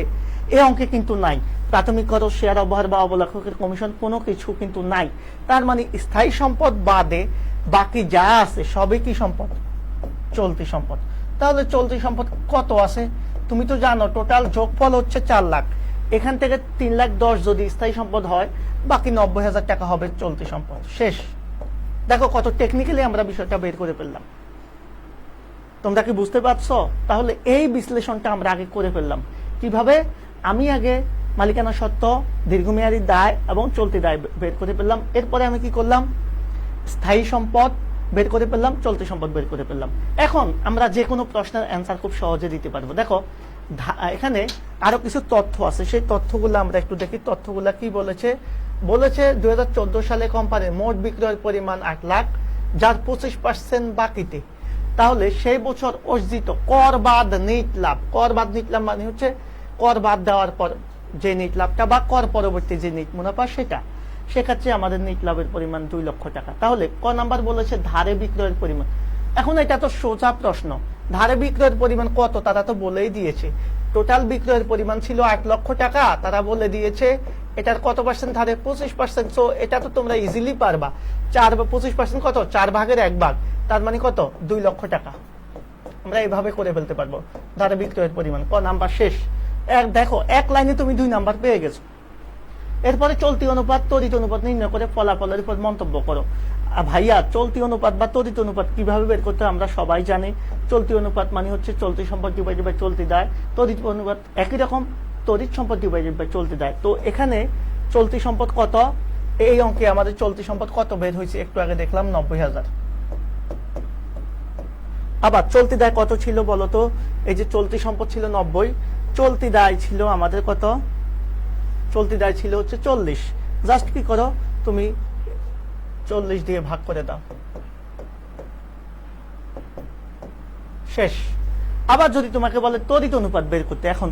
এই অঙ্কে কিন্তু নাই। প্রাথমিক খরচ, শেয়ার অবহার বা অবলেখকের কমিশন কোনো কিছু কিন্তু নাই। তার মানে স্থায়ী সম্পদ বাদে বাকি যা আছে সবই কি সম্পদ? চলতি সম্পদ। তাহলে চলতি সম্পদ কত আছে? তুমি তো জানো টোটাল যোগফল হচ্ছে 4 লাখ। এখান থেকে 3,10,000 যদি স্থায়ী সম্পদ হয়, বাকি 90,000 টাকা হবে চলতি সম্পদ। শেষ। দেখো কত টেকনিক্যালি আমরা বিষয়টা বের করে ফেললাম। তোমরা কি বুঝতে পারছো? তাহলে এই বিশ্লেষণটা আমরা আগে করে ফেললাম। কিভাবে? আমি আগে মালিকানা সত্ত্ব, দীর্ঘমেয়াদী দায় এবং চলতি দায় বের করে ফেললাম। এরপরে আমি কি করলাম? স্থায়ী সম্পদ বের করে ফেললাম, চলতি সম্পদ বের করে ফেললাম। এখন আমরা যে কোনো প্রশ্নের অ্যান্সার খুব সহজে দিতে পারবো। দেখো এখানে আরো কিছু তথ্য আছে, সেই তথ্যগুলো আমরা একটু দেখি। তথ্যগুলো কি বলেছে? বলেছে 2014 সালে কোম্পানির মোট বিক্রয়ের পরিমাণ 8 লাখ, যার 25% বাকিতে। তাহলে সেই বছর অর্জিত কর বাদ নিট লাভ, কর বাদ নিট লাভ মানে হচ্ছে কর বাদ দেওয়ার পর যে নিট লাভটা বা কর পরবর্তী যে নিট মুনাফা সেটা, সেক্ষেত্রে আমাদের নিট লাভের পরিমাণ 2 লক্ষ টাকা। তাহলে ক নাম্বার বলেছে ধারে বিক্রয়ের পরিমাণ। এখন এটা তো সোজা প্রশ্ন, ধারে বিক্রয়ের পরিমাণ কত তারা তো বলেই দিয়েছে। টোটাল বিক্রয়ের পরিমাণ ছিল 8 লক্ষ টাকা, তারা বলে দিয়েছে এটার কত পার্সেন্ট ধারে? 25%। সো এটা তো তোমরা ইজিলি পারবা। 25% কত? 4 ভাগের 1 ভাগ, তার মানে কত? 2 লক্ষ টাকা। আমরা এইভাবে করে ফেলতে পারবো ধারে বিক্রয়ের পরিমাণ। ক নাম্বার শেষ। দেখো এক লাইনে তুমি 2 নাম্বার পেয়ে গেছো। এরপরে চলতি অনুপাত, তড়িৎ অনুপাত নির্ণয় করে ফলাফলের উপর মন্তব্য করো। ভাইয়া চলতি অনুপাত বা তড়িৎ অনুপাত কিভাবে বের করতে আমরা সবাই জানি। চলতি অনুপাত মানে হচ্ছে চলতি সম্পদ ডিভাইডেড বাই চলতি দায়। তড়িৎ অনুপাত একই রকম, তড়িৎ সম্পদ ডিভাইডেড বাই চলতি দায়। তো এখানে চলতি সম্পদ কত? এই অঙ্কে আমাদের চলতি সম্পদ কত বের হয়েছে একটু আগে দেখলাম? 90,000। আবার চলতি দায় কত ছিল বলতো? এই যে চলতি সম্পদ ছিল 90, চলতি দায় ছিল আমাদের কত? চলতি দায় ছিল হচ্ছে 40। জাস্ট কি করো তুমি 40 দিয়ে ভাগ করে দাও, শেষ। আবার যদি তোমাকে বলে তড়িৎ অনুপাত বের করতে, এখন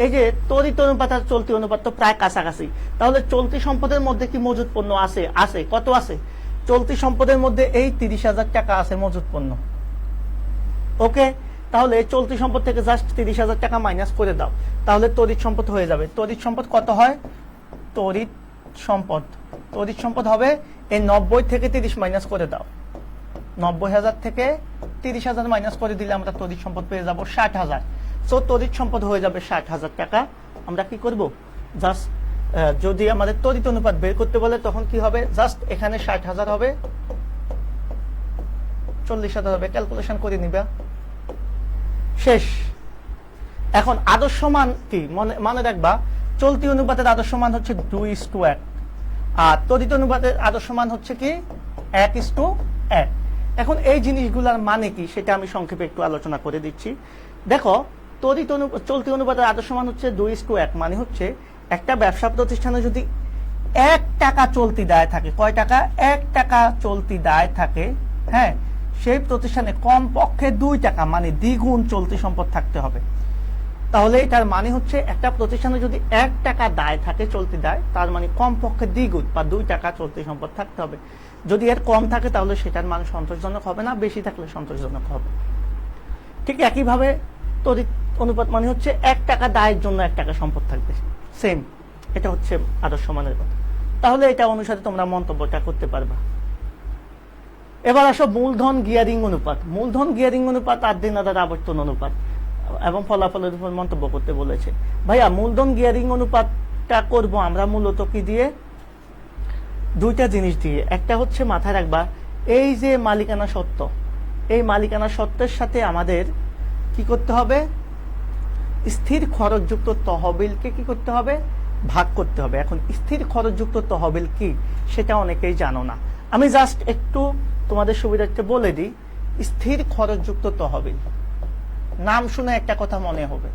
এই যে তড়িৎ অনুপাত আর চলতি অনুপাত তো প্রায় কাছাকাছি। তাহলে চলতি সম্পদের মধ্যে কি মজুত পণ্য আছে? আছে। কত আছে? চলতি সম্পদের মধ্যে এই 30,000 টাকা আছে মজুত পণ্য। ওকে, তাহলে চলতি সম্পদ থেকে জাস্ট 30,000 টাকা মাইনাস করে দাও, তাহলে তড়িৎ সম্পদ হয়ে যাবে। তড়িৎ সম্পদ কত হয়? তড়িৎ সম্পদ হবে এই 90 থেকে 30 মাইনাস করে দাও, 90,000 থেকে 30,000 মাইনাস করে দিলে আমরা তড়িৎ সম্পদ পেয়ে যাব 60,000। সো তড়িৎ সম্পদ হয়ে যাবে 60,000 টাকা। আমরা কি করব, জাস্ট যদি আমাদের তড়িৎ অনুপাত বের করতে বলে তখন কি হবে, জাস্ট এখানে 60,000 হবে, 40,000 হবে, ক্যালকুলেশন করে নিবা, শেষ। এখন আদর্শ মান কি মনে রাখবা, চলতি অনুপাতের আদর্শ মান হচ্ছে 2:1, আর তড়িৎ অনুপাতের আদর্শ মান হচ্ছে কি 1:1। এখন এই জিনিসগুলোর মানে কি সেটা আমি সংক্ষেপে একটু আলোচনা করে দিচ্ছি। দেখো, চলতি অনুপাতের আদর্শ মান হচ্ছে 2:1, মানে হচ্ছে একটা ব্যবসা প্রতিষ্ঠানে যদি 1 টাকা চলতি দায় থাকে, কয় টাকা, 1 টাকা চলতি দায় থাকে, হ্যাঁ, সেই প্রতিষ্ঠানে কম পক্ষে 2 টাকা মানে দ্বিগুণ চলতি সম্পদ থাকতে হবে। তাহলে এটার মানে হচ্ছে একটা প্রতিষ্ঠানে যদি 1 টাকা দায় থাকে, চলতি দায়, তার মানে কম পক্ষে দ্বিগুণ বা 2 টাকা চলতি সম্পদ থাকতে হবে। যদি এর কম থাকে তাহলে সেটার মান সন্তোষজনক হবে না, বেশি থাকলে সন্তোষজনক হবে। ঠিক একইভাবে তড়িৎ অনুপাত মানে হচ্ছে 1 টাকা দায়ের জন্য 1 টাকা সম্পদ থাকবে, সেম। এটা হচ্ছে আদর্শ মানের কথা। তাহলে এটা অনুসারে তোমরা মন্তব্যটা করতে পারবা। এবার আসো মূলধন গিয়ারিং অনুপাত। মূলধন গিয়ারিং অনুপাত আর দিনাদার আবর্তন অনুপাত এবং ফলাফলের উপর মন্তব্য করতে বলেছে। ভাইয়া, মূলধন গিয়ারিং অনুপাতটা করব আমরা মূলত কি দিয়ে, দুইটা জিনিস দিয়ে। একটা হচ্ছে মাথায় রাখবা, এই যে মালিকানা সত্ত্ব, এই মালিকানা সত্ত্বের সাথে আমাদের কি করতে হবে, স্থির খরচযুক্ত তহবিলকে কি করতে হবে, ভাগ করতে হবে। এখন স্থির খরচযুক্ত তহবিল কি সেটা অনেকেই জানো না, আমি জাস্ট একটু তোমাদের সুবিধার্থে বলে দিই। স্থির খরচযুক্ত তহবিল, নাম শুনে একটা কথা মনে হবে,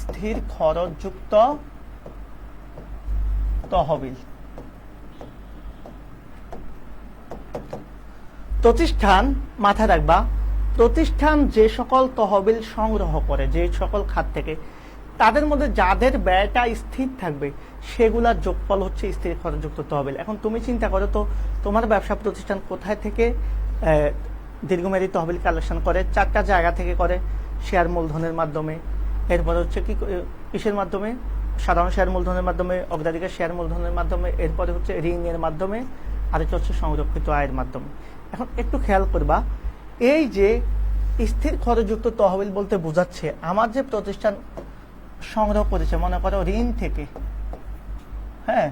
স্থির খরচযুক্ত তহবিল। প্রতিষ্ঠান, মাথায় রাখবা, প্রতিষ্ঠান যে সকল তহবিল সংগ্রহ করে, যে সকল খাত থেকে, তাদের মধ্যে যাদের ব্যয়টা স্থির থাকবে সেগুলার যোগফল হচ্ছে স্থির খরচযুক্ত তহবিল। এখন তুমি চিন্তা করো তো, তোমার ব্যবসা প্রতিষ্ঠান কোথায় থেকে দীর্ঘমেয়াদী তহবিল কালেকশন করে? 4টা জায়গা থেকে করে। শেয়ার মূলধনের মাধ্যমে, এরপর হচ্ছে কি কিসের মাধ্যমে, সাধারণ শেয়ার মূলধনের মাধ্যমে, অগ্রাধিকার শেয়ার মূলধনের মাধ্যমে, এরপরে হচ্ছে ঋণের মাধ্যমে, আরেকটা হচ্ছে সংরক্ষিত আয়ের মাধ্যমে। এখন একটু খেয়াল করবা, এই যে স্থির খরচযুক্ত তহবিল বলতে বোঝাচ্ছে আমার যে প্রতিষ্ঠান সংগ্রহ করেছে, মনে করো ঋণ থেকে, হ্যাঁ,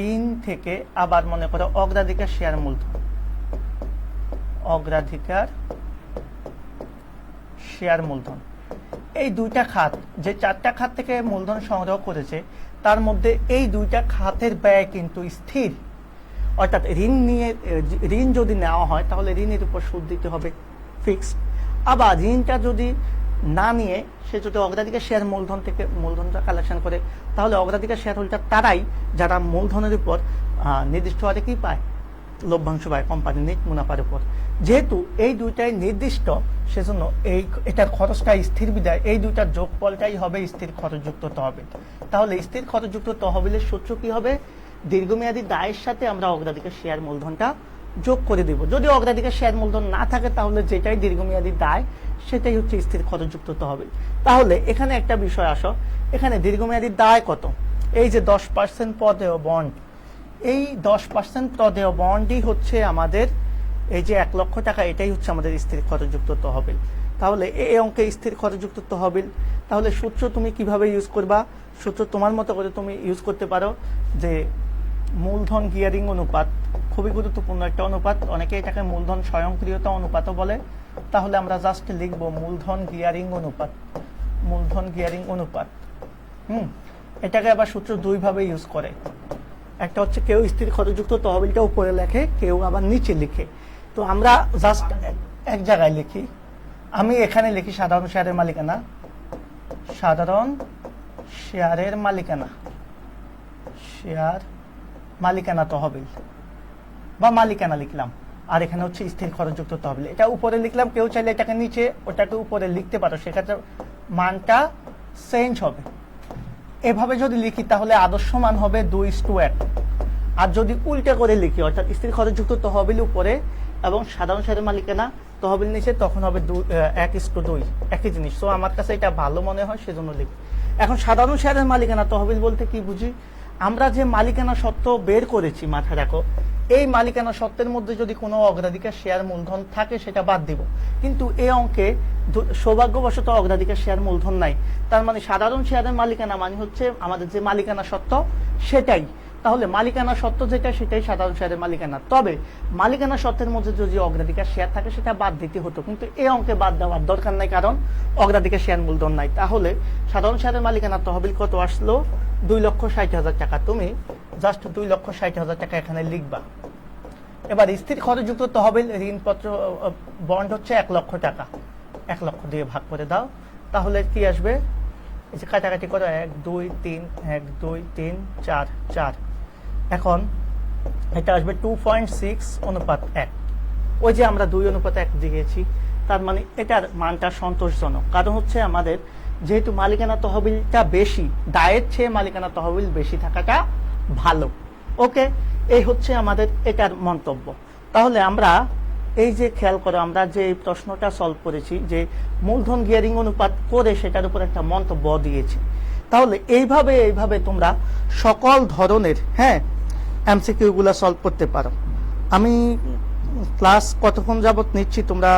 ঋণ থেকে, আবার মনে করো অগ্রাধিকার শেয়ার মূলধন, অগ্রাধিকার শেয়ার মূলধন, এই দুইটা খাত, যে 4টা খাত থেকে মূলধন সংগ্রহ করেছে, তার মধ্যে এই দুইটা খাতের ব্যয় কিন্তু স্থির। অর্থাৎ ঋণ যদি নেওয়া হয় তাহলে ঋণের উপর সুদ দিতে হবে ফিক্সড। আবার ঋণটা যদি না নিয়ে সে যদি অগ্রাধিকার শেয়ার মূলধন থেকে মূলধনটা কালেকশন করে, তাহলে অগ্রাধিকার শেয়ার হোল্ডার তারাই যারা মূলধনের উপর নির্দিষ্ট হারে কি পায়, লভ্যাংশ পায় কোম্পানির নেট মুনাফার উপর। যেহেতু এই দুইটাই নির্দিষ্ট, সেজন্য এটার খরচটা স্থির বিদায়, এই দুইটার যোগফলটাই হবে স্থির খরচযুক্ত তহবিল। তাহলে স্থির খরচযুক্ত তহবিলের সূত্র কি হবে, দীর্ঘমেয়াদী দায়ের সাথে আমরা অগ্রাধিকার শেয়ার মূলধনটা যোগ করে দিব। যদি অগ্রাধিকার শেয়ার মূলধন না থাকে তাহলে যেটাই দীর্ঘমেয়াদী দায় সেটাই হচ্ছে স্থির খরচযুক্ত তহবিল। তাহলে এখানে একটা বিষয় আসো, এখানে দীর্ঘমেয়াদী দায় কত, এই যে 10% প্রদেয় বন্ড, এই 10% প্রদেয় বন্ডই হচ্ছে আমাদের এই যে 1 লক্ষ টাকা, এটাই হচ্ছে আমাদের স্থির খরচযুক্ত তহবিল। তাহলে এই অঙ্কে স্থির খরচযুক্ত তহবিল, তাহলে সূত্র তুমি কিভাবে ইউজ করবা, সূত্র তোমার মতো করে তুমি ইউজ করতে পারো যে মূলধন গিয়ারিং অনুপাত, খুবই গুরুত্বপূর্ণ একটা অনুপাত, অনেকে এটাকে মূলধন স্বয়ংক্রিয়তা অনুপাতও বলে। তাহলে আমরা জাস্ট লিখবো মূলধন গিয়ারিং অনুপাত, মূলধন গিয়ারিং অনুপাত। এটাকে আবার সূত্র 2 ভাবে ইউজ করে, একটা হচ্ছে কেউ স্থির খরচযুক্ত তহবিলটা উপরে লেখে, কেউ আবার নিচে লিখে। তো আমরা জাস্ট এক জায়গায় লিখি, আমি এখানে লিখি সাধারণ শেয়ারের মালিকানা, সাধারণ শেয়ারের মালিকানা, শেয়ার মালিকানা তহবিল বা মালিকানা লিখলাম, আর এখানে হচ্ছে স্থির খরচযুক্ত তহবিল। এটা উপরে লিখলাম, কেউ চাইলে এটাকে নিচে ওটাকে উপরে লিখতে পারো, সেক্ষেত্রে মানটা চেঞ্জ হবে। এভাবে যদি লিখি তাহলে আদর্শ মান হবে 2:1। আর যদি উল্টা করে লিখি, অর্থাৎ স্থির খরচযুক্ত তহবিল উপরে এবং সাধারণ শেয়ারের মালিকানা তহবিল নিচে, তখন হবে 1:2, একই জিনিস। তো আমার কাছে এটা ভালো মনে হয় সেজন্য লিখি। এখন সাধারণ শেয়ারের মালিকানা তহবিল বলতে কি বুঝি, আমরা যে মালিকানা সত্ত্ব বের করেছি, মাথায় রাখো, এই মালিকানা সত্ত্বের মধ্যে যদি কোনো অগ্রাধিকার শেয়ার মূলধন থাকে সেটা বাদ দিব, কিন্তু এই অঙ্কে সৌভাগ্যবশত অগ্রাধিকার শেয়ার মূলধন নাই। তার মানে সাধারণ শেয়ারের মালিকানা মানে হচ্ছে আমাদের যে মালিকানা সত্ত্ব সেটাই। তাহলে মালিকানা সত্ত্ব যেটা সেটাই সাধারণ শেয়ারের মালিকানা। তবে মালিকানা সত্ত্বের মধ্যে যদি অগ্রাধিকার শেয়ার থাকে সেটা বাদ দিতে হতো, কিন্তু এই অঙ্কে বাদ দেওয়ার দরকার নাই, কারণ অগ্রাধিকার শেয়ার মূলধন নাই। তাহলে সাধারণ শেয়ারের মালিকানা তহবিল কত আসলো? 2,60,000 টাকা। তুমি জাস্ট 2,60,000 টাকা এখানে লিখবা। এবার স্থির খরচযুক্ত তহবিল ঋণপত্র বন্ড হচ্ছে 1 লক্ষ টাকা। 1 লক্ষ দিয়ে ভাগ করে দাও, তাহলে কি আসবে? এই যে কাটাকাটি করো, 1 2 3 1 2 3 4 4। এখন এটা আসবে 2.6:1। ওই যে আমরা 2:1 দিয়েছি, তার মানে এটার মানটা সন্তোষজনক। কারণ হচ্ছে আমাদের যেহেতু মালিকানা তহবিলটা বেশি, দায়ের চেয়ে মালিকানা তহবিল বেশি থাকাটা ভালো। ওকে, এই হচ্ছে আমাদের এটার মন্তব্য। তাহলে আমরা এই যে খেয়াল করো, আমরা যে প্রশ্নটা সলভ করেছি যে মূলধন গিয়ারিং অনুপাত করে সেটার উপর একটা মন্তব্য দিয়েছি। তাহলে এইভাবে তোমরা সকল ধরনের এমসিকিউ গুলা সলভ করতে পারো। আমি ক্লাস কতক্ষণ যাবত নিচ্ছি তোমরা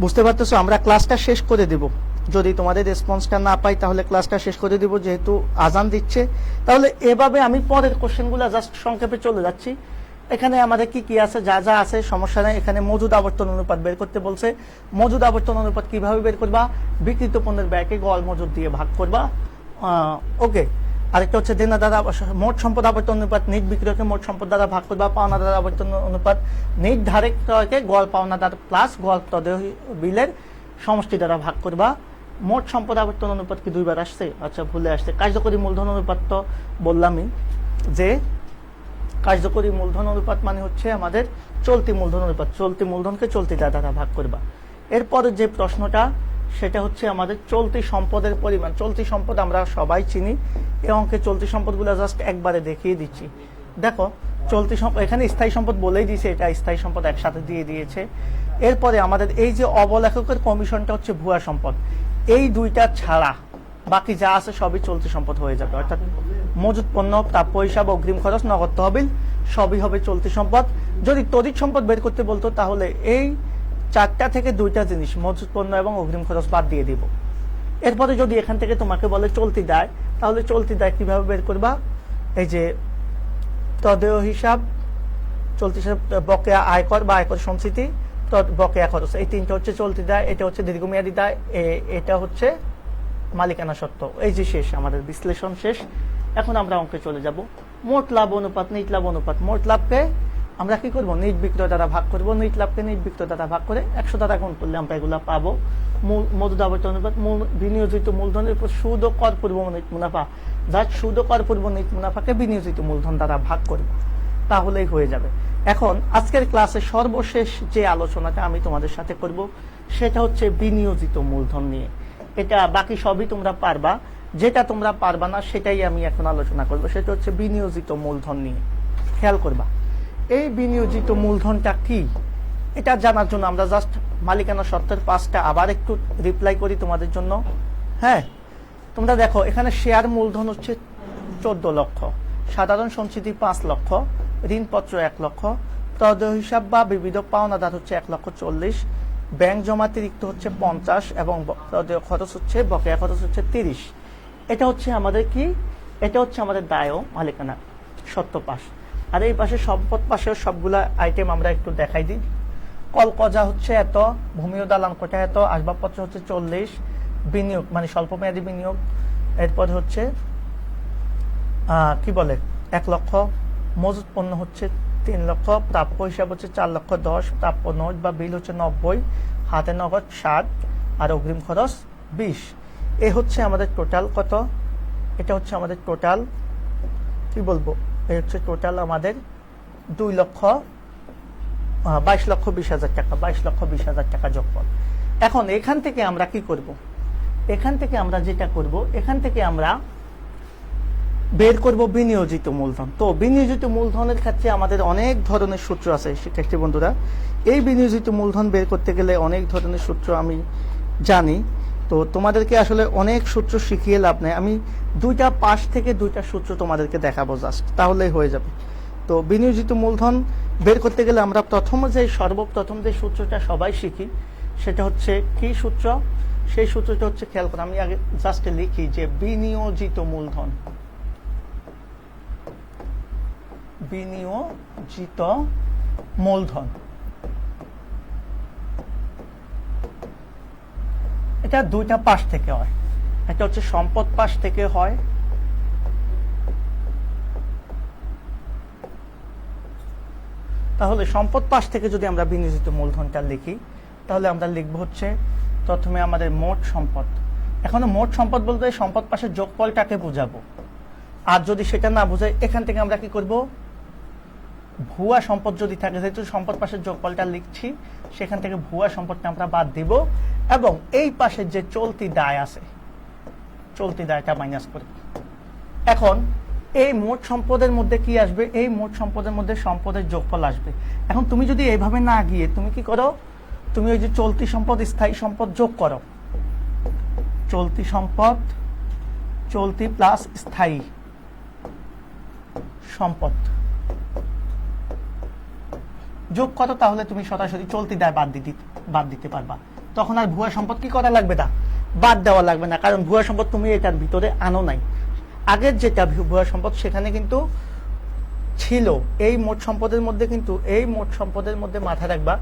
বুঝতে পারতেছো। আমরা ক্লাসটা শেষ করে দেব, যদি তোমাদের রেসপন্সটা না পাই তাহলে ক্লাসটা শেষ করে দিব, যেহেতু আজান দিচ্ছে। তাহলে এভাবে আমি পরের কোশ্চেনগুলো জাস্ট সংক্ষেপে চলে যাচ্ছি। এখানে আমাদের কি আছে, যা যা আছে সমস্যা নেই। এখানে মজুদ আবর্তন অনুপাত বের করতে বলছে। মজুদ আবর্তন অনুপাত কিভাবে বের করবা? বিক্রিত পণ্যের ব্যয়কে গড় মজুদ দিয়ে ভাগ করবা। ওকে, আরেকটা হচ্ছে দেনা দ্বারা মোট সম্পদ আবর্তন অনুপাত নিট বিক্রয়কে মোট সম্পদ দ্বারা ভাগ করবা। পাওনা দ্বারা আবর্তন অনুপাত নিট ধারক ক্রয়কে গড় পাওনা দ্বারা প্লাস গড় তহবিলের সমষ্টি দ্বারা ভাগ করবা। মোট সম্পদ আবর্তন অনুপাত কি 2 বার আসছে? আচ্ছা, ভুলে আসছে। কার্যকরী মূলধন অনুপাত তো বললামই যে কার্যকরী মূলধন অনুপাত মানে হচ্ছে আমাদের চলতি মূলধন অনুপাত। চলতি মূলধনকে চলতি দ্বারা ভাগ করবা। এরপরে যে প্রশ্নটা সেটা হচ্ছে আমাদের চলতি সম্পদের পরিমাণ। চলতি সম্পদ আমরা সবাই চিনি, এই অঙ্কে চলতি সম্পদগুলো জাস্ট একবারে দেখিয়ে দিচ্ছি। দেখো, চলতি সম্পদ এখানে স্থায়ী সম্পদ বলেই দিয়েছে, এটা স্থায়ী সম্পদ একসাথে দিয়ে দিয়েছে। এরপরে আমাদের এই যে অবলেখকের কমিশনটা হচ্ছে ভুয়া সম্পদ। এই দুইটা ছাড়া বাকি যা আছে সবই চলতি সম্পদ হয়ে যাবে, অর্থাৎ মজুত পণ্য, প্রাপ্য হিসাব, অগ্রিম খরচ, নগদ তহবিল সবই হবে চলতি সম্পদ। যদি তড়িৎ সম্পদ বের করতে বলতো তাহলে এই 4টা থেকে 2টা জিনিস মজুত পণ্য এবং অগ্রিম খরচ বাদ দিয়ে দিব। এরপরে যদি এখান থেকে তোমাকে বলে চলতি দায়, তাহলে চলতি দায় কিভাবে বের করবা? এই যে তদেয় হিসাব, চলতি হিসাব, বকেয়া আয়কর বা আয়কর সঞ্চিতি, বকেয়া খরচ, এই 3টা হচ্ছে চলতি দায়। এটা হচ্ছে দীর্ঘমেয়াদী দায়, এটা হচ্ছে মালিকানা সত্ত্ব। এই যে শেষ, আমাদের বিশ্লেষণ শেষ। এখন আমরা অঙ্কে চলে যাব। মোট লাভ অনুপাত, নিট লাভ অনুপাত। মোট লাভকে আমরা কি করব? নিট বিক্রয় দ্বারা ভাগ করব। নিট লাভকে নিট বিক্রয় দ্বারা ভাগ করে 100 দ্বারা গুণ করলে আমরা এগুলো পাবো। মজুদ আবর্তন অনুপাত, বিনিয়োজিত মূলধনের উপর সুদ ও কর পূর্ব নিট মুনাফা, যার সুদ ও কর পূর্ব নিট মুনাফাকে বিনিয়োজিত মূলধন দ্বারা ভাগ করব, তাহলেই হয়ে যাবে। এখন আজকের ক্লাসে সর্বশেষ যে আলোচনাটা আমি তোমাদের সাথে করব সেটা হচ্ছে বিনিয়োজিত মূলধন নিয়ে। এটা বাকি সবই তোমরা পারবা, যেটা তোমরা পারবা না সেটাই আমি এখন আলোচনা করব, সেটা হচ্ছে বিনিয়োজিত মূলধন নিয়ে। খেয়াল করবা, এই বিনিয়োজিত মূলধনটা কি এটা জানার জন্য আমরা জাস্ট মালিকানা সত্ত্বের 5টা আবার একটু রিপ্লাই করি তোমাদের জন্য। তোমরা দেখো, এখানে শেয়ার মূলধন হচ্ছে 14 লক্ষ, সাধারণ সঞ্চিতি 5 লক্ষ, ঋণপত্র 1 লক্ষ, তদেয় হিসাব বা বিবিধ পাওনাদার হচ্ছে 1,40,000, ব্যাংক জমাতিরিক্ত হচ্ছে 50 এবং তদেয় খরচ হচ্ছে, বকেয়া খরচ হচ্ছে 30। এটা হচ্ছে আমাদের কি? এটা হচ্ছে আমাদের দায় ও মালিকানা সত্ত্ব পাশ। আর এই পাশে সম্পদ পাশের সবগুলা আইটেম আমরা একটু দেখাই দিই। কলকজা হচ্ছে এত, ভূমি ও দালান কোঠা এত, আসবাবপত্র হচ্ছে 40, বিনিয়োগ মানে স্বল্প মেয়াদী বিনিয়োগ এরপর হচ্ছে কি বলে 1 লক্ষ, মজুত পণ্য হচ্ছে 3 লক্ষ, প্রাপ্য হিসাব হচ্ছে 4,10,000, প্রাপ্য নোট বা বিল হচ্ছে 90, হাতে নগদ 60 আর অগ্রিম খরচ 20। এ হচ্ছে আমাদের টোটাল কত? এটা হচ্ছে আমাদের টোটাল কি বলবো, এই হচ্ছে টোটাল আমাদের 22,20,000 টাকা, 22,20,000 টাকা যোগফল। এখন এখান থেকে আমরা কি করব? এখান থেকে আমরা যেটা করব, এখান থেকে আমরা বের করব বিনিয়োজিত মূলধন। তো বিনিয়োজিত মূলধনের ক্ষেত্রে আমাদের অনেক ধরনের সূত্র আছে শিক্ষার্থী বন্ধুরা। এই বিনিয়োজিত মূলধন বের করতে গেলে অনেক ধরনের সূত্র আমি জানি, তো তোমাদেরকে আসলে অনেক সূত্র শিখিয়ে লাভ নেই। আমি 2টা পাশ থেকে 2টা সূত্র তোমাদেরকে দেখাবো জাস্ট, তাহলেই হয়ে যাবে। তো বিনিয়োজিত মূলধন বের করতে গেলে আমরা সর্বপ্রথম যে সূত্রটা সবাই শিখি সেটা হচ্ছে কি সূত্র? সেই সূত্রটা হচ্ছে, খেয়াল করে আমি আগে জাস্ট লিখি যে বিনিয়োজিত মূলধন, বিনিয়োজিত মূলধন এটা দুইটা পাশ থেকে হয়। একটা হচ্ছে সম্পদ পাশ থেকে হয়, তাহলে সম্পদ পাশ থেকে যদি আমরা বিনিয়োজিত মূলধনটা লিখি তাহলে আমরা লিখব হচ্ছে প্রথমে আমাদের মোট সম্পদ। এখনো মোট সম্পদ বলতে সম্পদ পাশের যোগফলটাকে বোঝাবো, আর যদি সেটা না বোঝায় এখান থেকে আমরা কি করব, ভুয়া সম্পদ যদি থাকে, যেহেতু সম্পদ পাশের যোগফলটা লিখছি সেখান থেকে ভুয়া সম্পদটা আমরা বাদ দিব এবং এই পাশের যে চলতি দায় আছে চলতি দায়টা মাইনাস করব। এখন এই মোট সম্পদের মধ্যে কি আসবে? এই মোট সম্পদের মধ্যে সম্পদের যোগফল আসবে। এখন তুমি যদি এইভাবে না গিয়ে তুমি কি করো, তুমি ওই যে চলতি সম্পদ স্থায়ী সম্পদ যোগ করো, চলতি সম্পদ, চলতি প্লাস স্থায়ী সম্পদ যোগ করো, তাহলে তুমি সরাসরি চলতি দায় বাদ দিতে পারবা। তখন আর ভুয়া সম্পদ কি করা লাগবে না, বাদ দেওয়া লাগবে না, কারণ ভুয়া সম্পদ তুমি এটার ভিতরে আনো নাই। আগের যেটা ভুয়া সম্পদ সেখানে কিন্তু ছিল, এই মোট সম্পদের মধ্যে কিন্তু এই মোট সম্পদের মধ্যে মাথায় রাখবা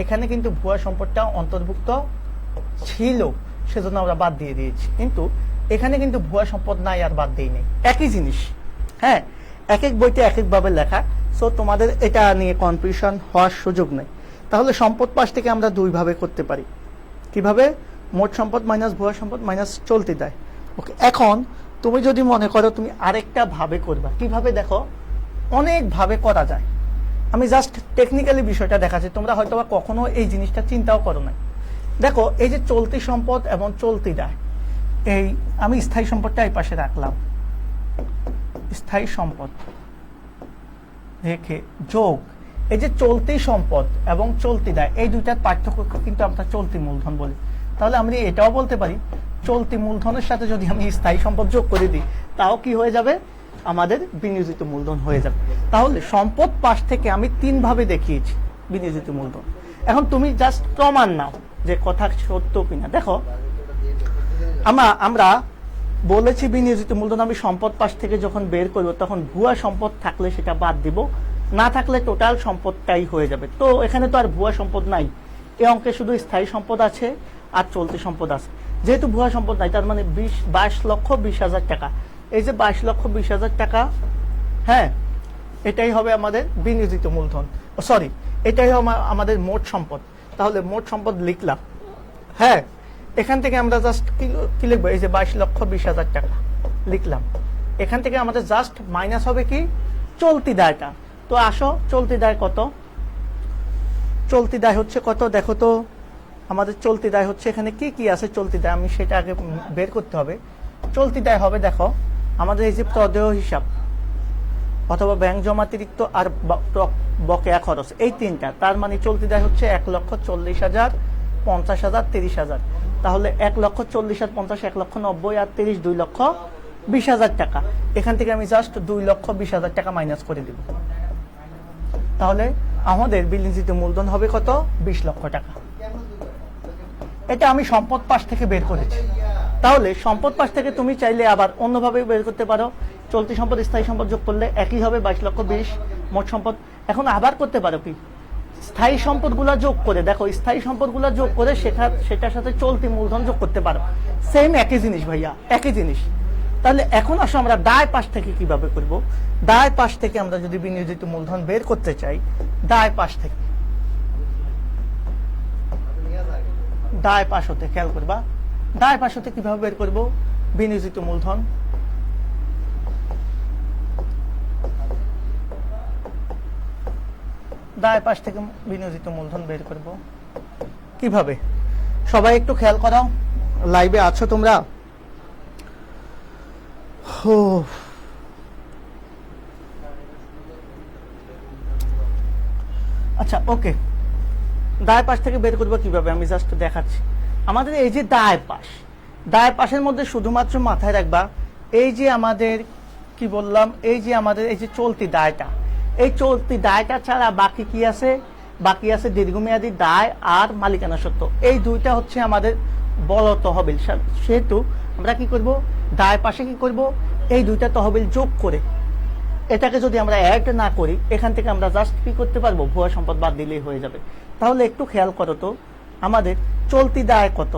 এখানে কিন্তু ভুয়া সম্পদটা অন্তর্ভুক্ত ছিল, সেজন্য আমরা বাদ দিয়ে দিয়েছি। কিন্তু এখানে কিন্তু ভুয়া সম্পদ নাই আর বাদ দিই নেই, একই জিনিস। হ্যাঁ, এক এক বইতে এক একভাবে লেখা, সো তোমাদের এটা নিয়ে কনফিউশন হওয়ার সুযোগ নেই। তাহলে সম্পদ পাশ থেকে আমরা দুইভাবে করতে পারি। কিভাবে? মোট সম্পদ মাইনাস ভুয়া সম্পদ মাইনাস চলতি দায়। ওকে, এখন তুমি যদি মনে করো তুমি আরেকটা ভাবে করবা, কিভাবে? দেখো, অনেক ভাবে করা যায়। আমি জাস্ট টেকনিক্যালি বিষয়টা দেখাচ্ছি, তোমরা হয়তো বা কখনো এই জিনিসটা চিন্তাও করো না। দেখো, এই যে চলতি সম্পদ এবং চলতি দায়, এই আমি স্থায়ী সম্পদটা এই পাশে রাখলাম, স্থায়ী সম্পদ রেখে যোগ এই যে চলতি সম্পদ এবং চলতি দায়, এই দুইটার পার্থক্য কিন্তু আমরা চলতি মূলধন বলি। তাহলে আমি এটাও বলতে পারি চলতি মূলধনের সাথে যদি আমি স্থায়ী সম্পদ যোগ করে দিই তাও কি হয়ে যাবে, আমাদের বিনিয়োজিত মূলধন হয়ে যাবে। তাহলে সম্পদ পাশ থেকে আমি তিনভাবে দেখিয়েছি বিনিয়োজিত মূলধন। এখন তুমি জাস্ট প্রমাণ নাও যে কথা সত্য কিনা। দেখো, আমরা বলেছি বিনিয়োজিত মূলধন আমি সম্পদ পাশ থেকে যখন বের করব তখন ভুয়া সম্পদ থাকলে সেটা বাদ দিব, না থাকলে টোটাল সম্পদটাই হয়ে যাবে। তো এখানে তো আর ভুয়া সম্পদ নাই, এই অঙ্কে শুধু স্থায়ী সম্পদ আছে আর চলতি সম্পদ আছে। যেহেতু ভুয়া সম্পদ নাই, তার মানে 22,20,000 টাকা, এই যে 22,20,000 টাকা, হ্যাঁ, এটাই হবে আমাদের বিনিয়োজিত মূলধন, সরি, এটাই হবে আমাদের মোট সম্পদ। তাহলে মোট সম্পদ লিখলাম। হ্যাঁ, এখান থেকে আমরা জাস্ট কি লিখবো, এই যে 22,20,000 টাকা লিখলাম। এখান থেকে আমাদের জাস্ট মাইনাস হবে কি, চলতি দায়টা। তো আসো, চলতি দায় কত? চলতি দায় হচ্ছে কত দেখো তো, আমাদের চলতি দায় হচ্ছে, এখানে কি কি আছে চলতি দায় আমি সেটা আগে বের করতে হবে। চলতি দায় হবে, দেখো, আমাদের এই যে প্রদেয় হিসাব অথবা ব্যাংক জমাতিরিক্ত আর বকেয়া খরচ, এই তিনটা, তার মানে চলতি দায় হচ্ছে 1,40,000, 50,000, 30,000। তাহলে 1,40,000, 50, 1,90,000 আর 30, 2,20,000 টাকা। এখান থেকে আমি জাস্ট 2,20,000 টাকা মাইনাস করে দিব। তাহলে আমাদের বিনিয়োজিত মূলধন হবে কত, 20 লক্ষ টাকা। এটা আমি সম্পদ পাশ থেকে বের করেছি। তাহলে সম্পদ পাশ থেকে তুমি চাইলে আবার অন্যভাবে বের করতে পারো, চলতি সম্পদ স্থায়ী সম্পদ যোগ করলে একই হবে 22,20,000 মোট সম্পদ। এখন আবার করতে পারো কি, স্থায়ী সম্পদগুলো যোগ করে, দেখো স্থায়ী সম্পদগুলো যোগ করে সেটার সাথে চলতি মূলধন যোগ করতে পারো, সেম একই জিনিস ভাইয়া, একই জিনিস। তাহলে এখন আসো আমরা দায় পাশ থেকে কিভাবে করব। দায় পাশ থেকে আমরা যদি বিনিয়োজিত মূলধন বের করতে চাই, দায় পাশ থেকে, দায় পাশ হতে, খেয়াল করবা, দায় পাশ হতে কিভাবে বের করব বিনিয়োজিত মূলধন। দায় পাশ থেকে বিনিয়োজিত মূলধন বের করব কিভাবে, সবাই একটু খেয়াল করো, লাইভে আছো তোমরা? আচ্ছা, ওকে, দায় পাশ থেকে বের করবো কিভাবে আমি জাস্ট দেখাচ্ছি। আমাদের এই যে দায় পাশের মধ্যে শুধুমাত্র মাথায় রাখবা, এই যে আমাদের কি বললাম, এই যে আমাদের এই যে চলতি দায়টা, এই চলতি দায়টা ছাড়া বাকি কি আছে? বাকি আছে দীর্ঘমেয়াদী দায় আর মালিকানা সত্ত্ব। এই দুইটা হচ্ছে আমাদের বড় তহবিল। সেহেতু আমরা কি করব, দায় পাশে কি করব, এই দুইটা তহবিল যোগ করে এটাকে যদি আমরা অ্যাড না করি, এখান থেকে আমরা জাস্ট কি করতে পারবো, ভুয়া সম্পদ বাদ দিলেই হয়ে যাবে। তাহলে একটু খেয়াল করো তো, আমাদের চলতি দায় কত?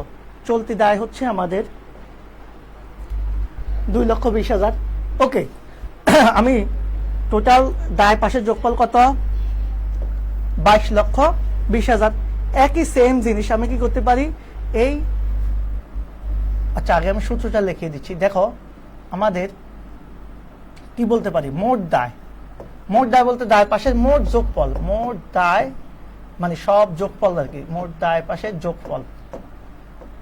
চলতি দায় হচ্ছে আমাদের 2,20,000। ওকে, আমি টোটাল দায় পাশের যোগফল কত? 22,20,000। একই সেম জিনিস আমি কি করতে পারি, এই আচ্ছা আগে আমি সূত্রটা লিখিয়ে দিচ্ছি। দেখো আমাদের কি বলতে পারি, মোট দায়। মোট দায় বলতে দায় পাশের মোট যোগফল, মোট দায় মানে সব যোগফল আর কি, মোট দায় পাশের যোগফল।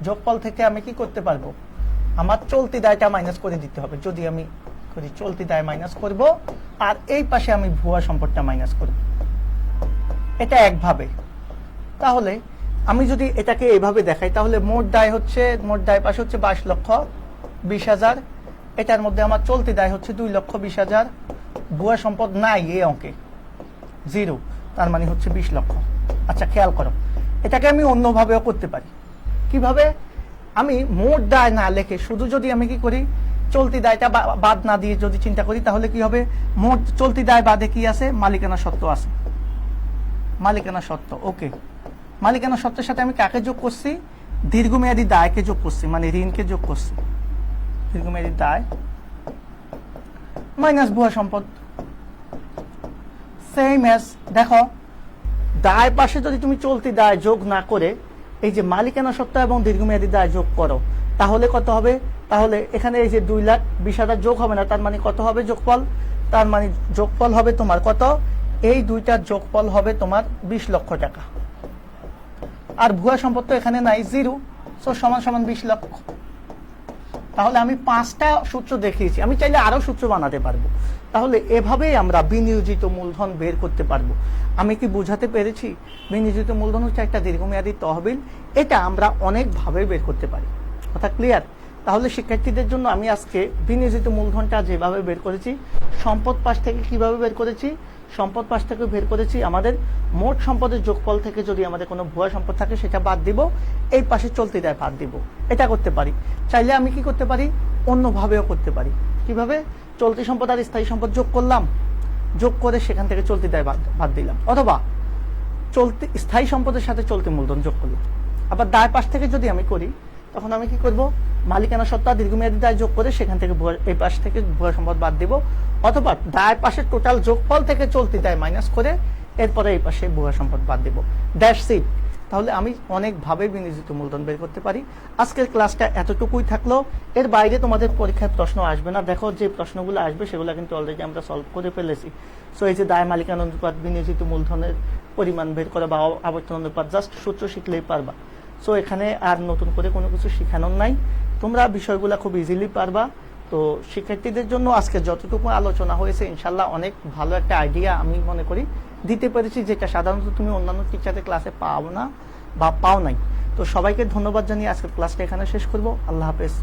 যোগফল থেকে আমি কি করতে পারবো, আমার চলতি দায়টা মাইনাস করে দিতে হবে। যদি আমি করি চলতি দায় মাইনাস করব, আর এই পাশে আমি ভুয়া সম্পদটা মাইনাস করব, এটা একভাবে। তাহলে আমি যদি এটাকে এইভাবে দেখাই, তাহলে মোট দায় হচ্ছে, মোট দায় পাশে হচ্ছে 22,20,000। এটার মধ্যে আমার চলতি দায় হচ্ছে 2,20,000। ভুয়া সম্পদ নাই এই অঙ্কে, 0, তার মানে হচ্ছে 20 লক্ষ। আচ্ছা খেয়াল করো, এটাকে আমি অন্যভাবেও করতে পারি। কিভাবে? আমি মোট দায় না লেখে শুধু যদি আমি কি করি, চলতি দায়টা বাদ না দিয়ে যদি চিন্তা করি, তাহলে কি হবে, মোট চলতি দায় বাদে কি আছে, মালিকানা সত্ত্ব আছে। মালিকানা সত্ত্ব, ওকে, মালিকানা সত্ত্বের সাথে আমি কাকে যোগ করছি, দীর্ঘমেয়াদী দায়কে যোগ করছি, মানে ঋণকে যোগ করছি। দীর্ঘমেয়াদী দায় মাইনাস ভুয়া সম্পদ। সেম এস, দেখো দায় পাশে যদি তুমি চলতি দায় যোগ না করে এই যে মালিকানা সত্ত্ব এবং দীর্ঘমেয়াদী দায় যোগ করো, তাহলে কত হবে? তাহলে এখানে এই যে 2,20,000 যোগ হবে না, তার মানে কত হবে যোগফল? তার মানে যোগফল হবে তোমার কত, এই দুইটার যোগফল হবে তোমার 20 লক্ষ টাকা। আর ভুয়া সম্পদ তো এখানে নাই, 0, সো সমান সমান 20 লক্ষ। তাহলে আমি 5টা সূত্র দেখিয়েছি, আমি চাইলে আরো সূত্র বানাতে পারবো। তাহলে এভাবেই আমরা বিনিয়োজিত মূলধন বের করতে পারবো। আমি কি বুঝাতে পেরেছি? বিনিয়োজিত মূলধন হচ্ছে একটা দীর্ঘমেয়াদী তহবিল, এটা আমরা অনেকভাবে বের করতে পারি। কথা ক্লিয়ার? তাহলে শিক্ষার্থীদের জন্য আমি আজকে বিনিয়োজিত মূলধনটা যেভাবে বের করেছি, সম্পদ পাশ থেকে কিভাবে বের করেছি, সম্পদ পাশ থেকে বের করেছি আমাদের মোট সম্পদের যোগফল থেকে যদি আমাদের কোনো ভুয়া সম্পদ থাকে সেটা বাদ দিব, এই পাশে চলতি দায় বাদ দিব। এটা করতে পারি। চাইলে আমি কি করতে পারি, অন্যভাবেও করতে পারি। কিভাবে? চলতি সম্পদ আর স্থায়ী সম্পদ যোগ করলাম, যোগ করে সেখান থেকে চলতি দায় বাদ দিলাম, অথবা চলতি স্থায়ী সম্পদের সাথে চলতি মূলধন যোগ করলাম। আবার দায় পাশ থেকে যদি আমি করি, তখন আমি কি করব, মালিকানা সত্ত্ব দীর্ঘমেয়াদী দায় যোগ করে সেখান থেকে এই পাশ থেকে ভুয়া সম্পদ বাদ দিব, অথবা দায় পাশের টোটাল যোগফল থেকে চলতি দায় মাইনাস করে এরপরে এই পাশে ভুয়া সম্পদ বাদ দিব। That's it. তাহলে আমি অনেকভাবে বিনিয়োজিত মূলধন বের করতে পারি। আজকের ক্লাসটা এতটুকুই থাকলো, এর বাইরে তোমাদের পরীক্ষায় প্রশ্ন আসবে না। দেখো যে প্রশ্নগুলো আসবে সেগুলো কিন্তু অলরেডি আমরা সলভ করে ফেলেছি। সো এই যে দায় মালিকানা অনুপাত, বিনিয়োজিত মূলধনের পরিমাণ বের করা বা আবর্তন অনুপাত, জাস্ট সূত্র শিখলেই পারবা। সো এখানে আর নতুন করে কোনো কিছু শেখানোর নাই, তোমরা বিষয়গুলো খুব ইজিলি পারবা। তো শিক্ষার্থীদের জন্য আজকে যতটুকু আলোচনা হয়েছে ইনশাল্লাহ অনেক ভালো একটা আইডিয়া আমি মনে করি দিতে পেরেছি, যেটা সাধারণত তুমি অন্যান্য টিচারের ক্লাসে পাও না বা পাও নাই। তো সবাইকে ধন্যবাদ জানিয়ে আজকের ক্লাসটা এখানে শেষ করব। আল্লাহ হাফেজ।